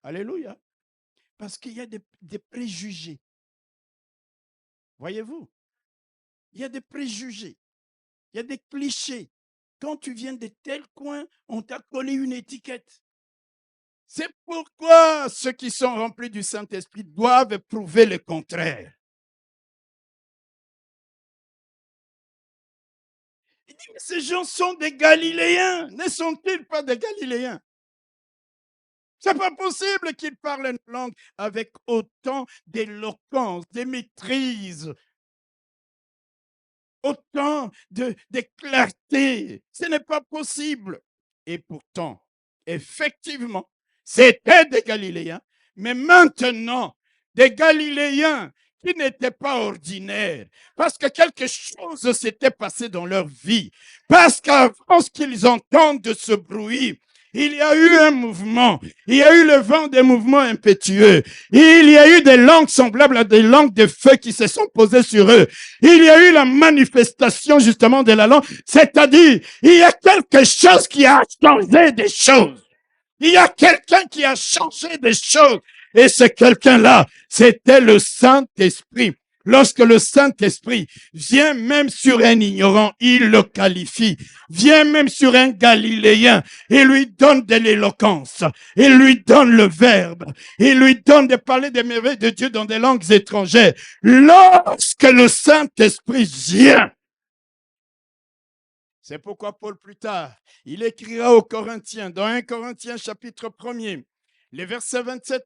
Alléluia. Parce qu'il y a des préjugés. Voyez-vous? Il y a des préjugés. Il y a des clichés. Quand tu viens de tel coin, on t'a collé une étiquette. C'est pourquoi ceux qui sont remplis du Saint-Esprit doivent prouver le contraire. Il dit, mais ces gens sont des Galiléens. Ne sont-ils pas des Galiléens? C'est pas possible qu'ils parlent une langue avec autant d'éloquence, de maîtrise. autant de clarté. Ce n'est pas possible. Et pourtant, effectivement, c'était des Galiléens, mais maintenant, des Galiléens qui n'étaient pas ordinaires, parce que quelque chose s'était passé dans leur vie, parce qu'avant qu'ils entendent de ce bruit, il y a eu un mouvement, il y a eu le vent des mouvements impétueux, il y a eu des langues semblables à des langues de feu qui se sont posées sur eux, il y a eu la manifestation justement de la langue, c'est-à-dire il y a quelque chose qui a changé des choses. Il y a quelqu'un qui a changé des choses. Et ce quelqu'un-là, c'était le Saint-Esprit. Lorsque le Saint-Esprit vient même sur un ignorant, il le qualifie. Vient même sur un Galiléen, il lui donne de l'éloquence. Il lui donne le verbe. Il lui donne de parler des merveilles de Dieu dans des langues étrangères. Lorsque le Saint-Esprit vient, c'est pourquoi Paul, plus tard, il écrira aux Corinthiens, dans 1 Corinthiens chapitre 1er, les versets 27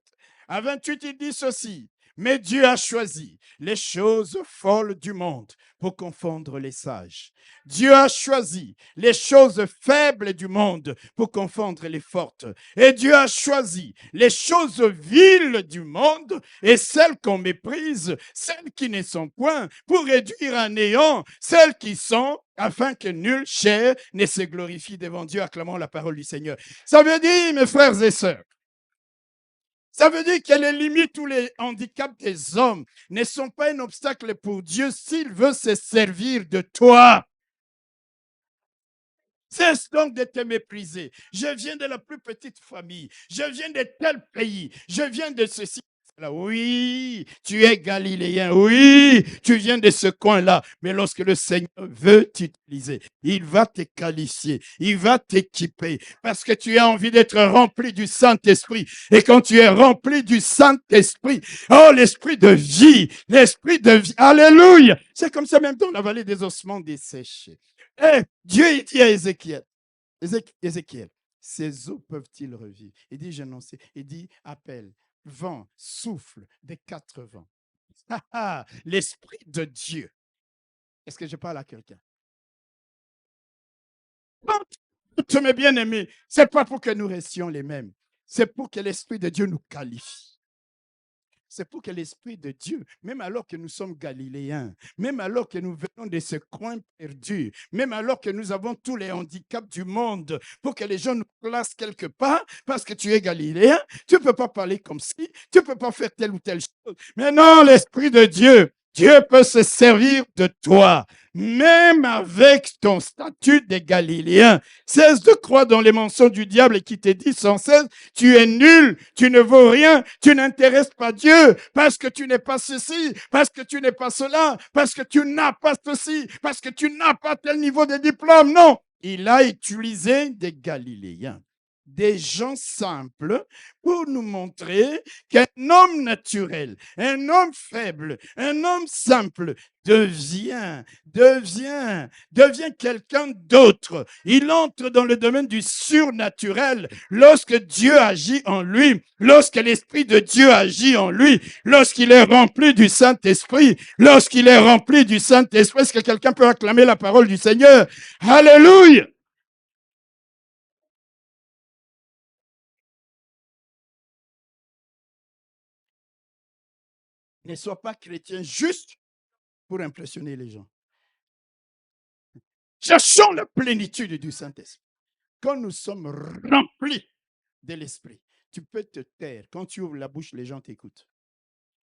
à 28, il dit ceci. Mais Dieu a choisi les choses folles du monde pour confondre les sages. Dieu a choisi les choses faibles du monde pour confondre les fortes. Et Dieu a choisi les choses viles du monde et celles qu'on méprise, celles qui ne sont point, pour réduire à néant celles qui sont, afin que nulle chair ne se glorifie devant Dieu. Acclamons la parole du Seigneur. Ça veut dire, mes frères et sœurs, ça veut dire que les limites ou les handicaps des hommes ne sont pas un obstacle pour Dieu s'il veut se servir de toi. Cesse donc de te mépriser. Je viens de la plus petite famille. Je viens de tel pays. Je viens de ceci. Oui, tu es galiléen. Oui, tu viens de ce coin-là. Mais lorsque le Seigneur veut t'utiliser, il va te qualifier. Il va t'équiper. Parce que tu as envie d'être rempli du Saint-Esprit. Et quand tu es rempli du Saint-Esprit, oh, l'esprit de vie. L'esprit de vie. Alléluia. C'est comme ça même dans la vallée des ossements desséchés. Eh, Dieu, il dit à Ézéchiel, Ézéchiel, ces eaux peuvent-ils revivre? Il dit, j'annonce, il dit, appelle, vent, souffle des quatre vents. L'Esprit de Dieu. Est-ce que je parle à quelqu'un? Tous mes bien-aimés, ce n'est pas pour que nous restions les mêmes. C'est pour que l'Esprit de Dieu nous qualifie. C'est pour que l'Esprit de Dieu, même alors que nous sommes galiléens, même alors que nous venons de ce coin perdu, même alors que nous avons tous les handicaps du monde, pour que les gens nous placent quelque part, parce que tu es galiléen, tu ne peux pas parler comme ci, tu ne peux pas faire telle ou telle chose. Mais non, l'Esprit de Dieu, Dieu peut se servir de toi, même avec ton statut de Galiléen. Cesse de croire dans les mensonges du diable qui te dit sans cesse, tu es nul, tu ne vaux rien, tu n'intéresses pas Dieu, parce que tu n'es pas ceci, parce que tu n'es pas cela, parce que tu n'as pas ceci, parce que tu n'as pas tel niveau de diplôme. Non, il a utilisé des Galiléens, des gens simples, pour nous montrer qu'un homme naturel, un homme faible, un homme simple devient quelqu'un d'autre. Il entre dans le domaine du surnaturel lorsque Dieu agit en lui, lorsque l'Esprit de Dieu agit en lui, lorsqu'il est rempli du Saint-Esprit, lorsqu'il est rempli du Saint-Esprit. Est-ce que quelqu'un peut acclamer la parole du Seigneur? Alléluia! Ne sois pas chrétien juste pour impressionner les gens. Cherchons la plénitude du Saint-Esprit. Quand nous sommes remplis de l'Esprit, tu peux te taire. Quand tu ouvres la bouche, les gens t'écoutent.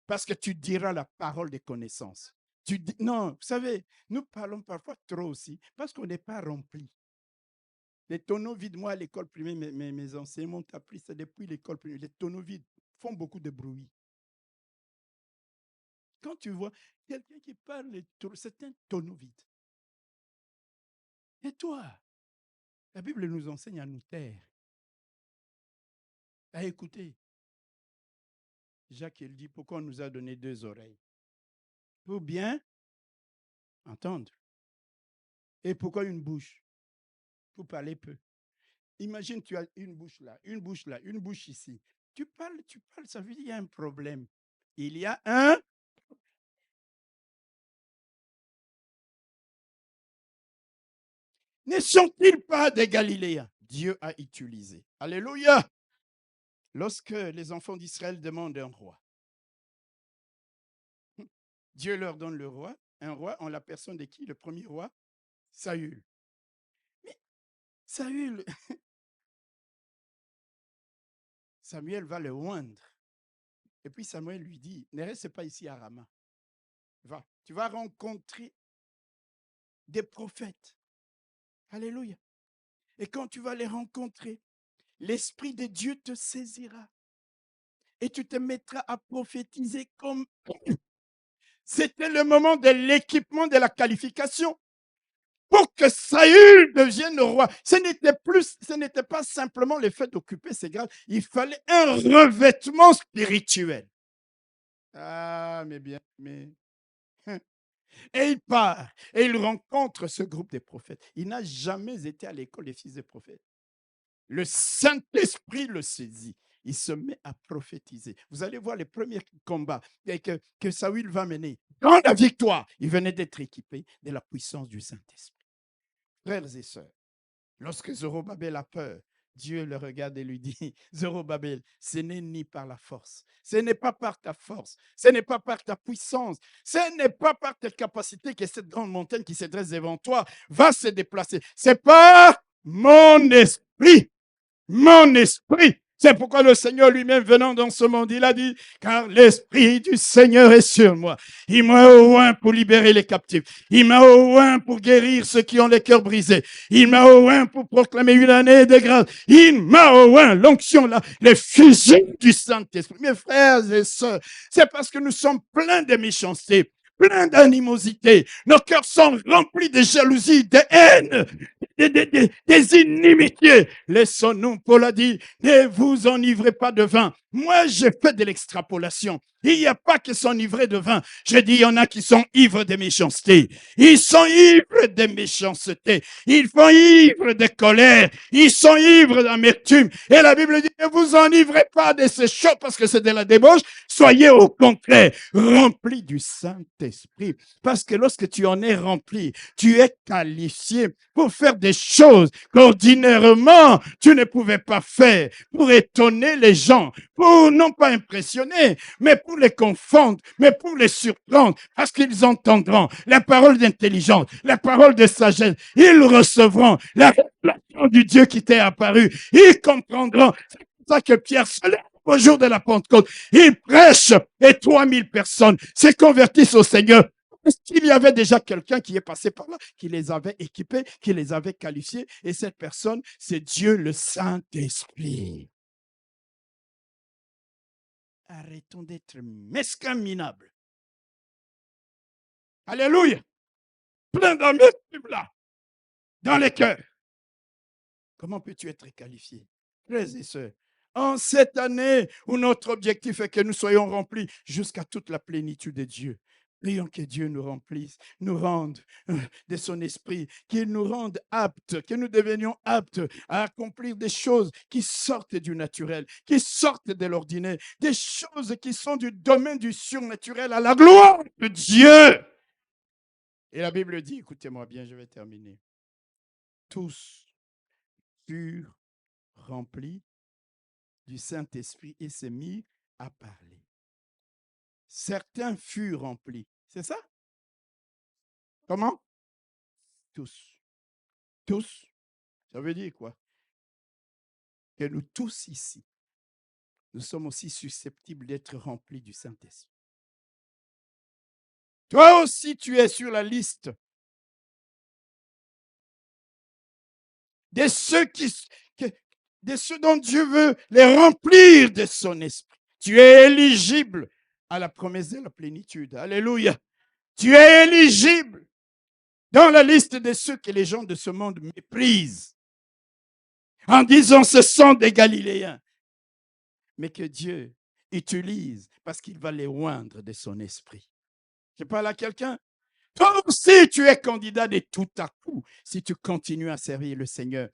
Parce que tu diras la parole des connaissances. Non, vous savez, nous parlons parfois trop aussi parce qu'on n'est pas rempli. Les tonneaux vides, moi à l'école primaire, mes enseignants m'ont appris ça depuis l'école primaire. Les tonneaux vides font beaucoup de bruit. Quand tu vois quelqu'un qui parle, c'est un tonneau vide. Et toi, la Bible nous enseigne à nous taire, à écouter. Jacques, il dit, pourquoi on nous a donné deux oreilles? Pour bien entendre. Et pourquoi une bouche? Pour parler peu. Imagine, tu as une bouche là, une bouche là, une bouche ici. Tu parles, ça veut dire qu'il y a un problème. Il y a un Ne sont-ils pas des Galiléens? Dieu a utilisé. Alléluia. Lorsque les enfants d'Israël demandent un roi, Dieu leur donne le roi, un roi en la personne de qui? Le premier roi, Saül. Mais Saül, Samuel va le oindre. Et puis Samuel lui dit, ne reste pas ici à Rama. Va, tu vas rencontrer des prophètes. Alléluia. Et quand tu vas les rencontrer, l'Esprit de Dieu te saisira. Et tu te mettras à prophétiser comme... C'était le moment de l'équipement, de la qualification. Pour que Saül devienne roi. Ce n'était pas simplement le fait d'occuper ses grades. Il fallait un revêtement spirituel. Ah, mais bien, mais... Et il part et il rencontre ce groupe de prophètes. Il n'a jamais été à l'école des fils des prophètes. Le Saint-Esprit le saisit. Il se met à prophétiser. Vous allez voir les premiers combats que Saül va mener. Dans la victoire, il venait d'être équipé de la puissance du Saint-Esprit. Frères et sœurs, lorsque Zorobabel a peur, Dieu le regarde et lui dit, Zorobabel, ce n'est ni par la force, ce n'est pas par ta force, ce n'est pas par ta puissance, ce n'est pas par tes capacités que cette grande montagne qui se dresse devant toi va se déplacer. C'est par mon esprit. Mon esprit. C'est pourquoi le Seigneur lui-même venant dans ce monde, il a dit, car l'Esprit du Seigneur est sur moi. Il m'a oint pour libérer les captifs. Il m'a oint pour guérir ceux qui ont les cœurs brisés. Il m'a oint pour proclamer une année de grâce. Il m'a oint, l'onction là, les fusils du Saint-Esprit. Mes frères et sœurs, c'est parce que nous sommes pleins de méchanceté, pleins d'animosité. Nos cœurs sont remplis de jalousie, de haine, des inimitiés. Laissons-nous, Paul a dit, ne vous enivrez pas de vin. Moi, j'ai fait de l'extrapolation. Il n'y a pas que s'enivrer de vin. Je dis, il y en a qui sont ivres de méchanceté. Ils sont ivres de méchanceté. Ils sont ivres de colère. Ils sont ivres d'amertume. Et la Bible dit, ne vous enivrez pas de ces choses parce que c'est de la débauche. Soyez au contraire remplis du Saint-Esprit. Parce que lorsque tu en es rempli, tu es qualifié pour faire des choses qu'ordinairement tu ne pouvais pas faire, pour étonner les gens, pour non pas impressionner, mais pour les confondre, mais pour les surprendre, parce qu'ils entendront la parole d'intelligence, la parole de sagesse. Ils recevront la révélation du Dieu qui t'est apparu. Ils comprendront. C'est pour ça que Pierre se lève au jour de la Pentecôte. Il prêche et 3000 personnes se convertissent au Seigneur. Parce qu'il y avait déjà quelqu'un qui est passé par là, qui les avait équipés, qui les avait qualifiés. Et cette personne, c'est Dieu le Saint-Esprit. Arrêtons d'être mesquins, minables. Alléluia. Plein d'amertume là, dans les cœurs. Comment peux-tu être qualifié? Frères et sœurs, en cette année où notre objectif est que nous soyons remplis jusqu'à toute la plénitude de Dieu, prions que Dieu nous remplisse, nous rende de son esprit, qu'il nous rende aptes, que nous devenions aptes à accomplir des choses qui sortent du naturel, qui sortent de l'ordinaire, des choses qui sont du domaine du surnaturel à la gloire de Dieu. Et la Bible dit, écoutez-moi bien, je vais terminer. Tous furent remplis du Saint-Esprit et s'est mis à parler. Certains furent remplis. C'est ça? Comment? Tous. Tous. Ça veut dire quoi? Que nous tous ici, nous sommes aussi susceptibles d'être remplis du Saint-Esprit. Toi aussi, tu es sur la liste de ceux de ceux dont Dieu veut les remplir de son esprit. Tu es éligible à la promesse de la plénitude. Alléluia. Tu es éligible dans la liste de ceux que les gens de ce monde méprisent en disant ce sont des Galiléens, mais que Dieu utilise parce qu'il va les oindre de son esprit. Je parle à quelqu'un. Toi aussi, tu es candidat de tout à coup si tu continues à servir le Seigneur.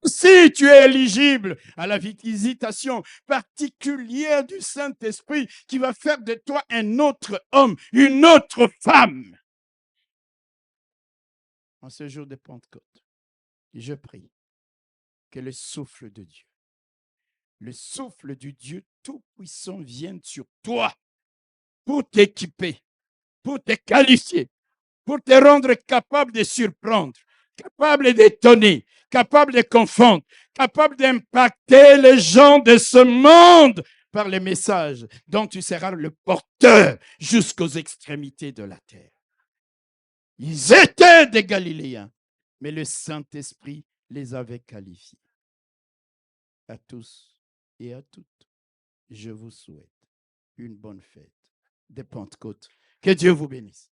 Si tu es éligible à la visitation particulière du Saint-Esprit qui va faire de toi un autre homme, une autre femme en ce jour de Pentecôte. Je prie que le souffle de Dieu, le souffle du Dieu Tout-Puissant vienne sur toi pour t'équiper, pour te qualifier, pour te rendre capable de surprendre, capable d'étonner, capable de confondre, capable d'impacter les gens de ce monde par les messages dont tu seras le porteur jusqu'aux extrémités de la terre. Ils étaient des Galiléens, mais le Saint-Esprit les avait qualifiés. À tous et à toutes, je vous souhaite une bonne fête de Pentecôte. Que Dieu vous bénisse.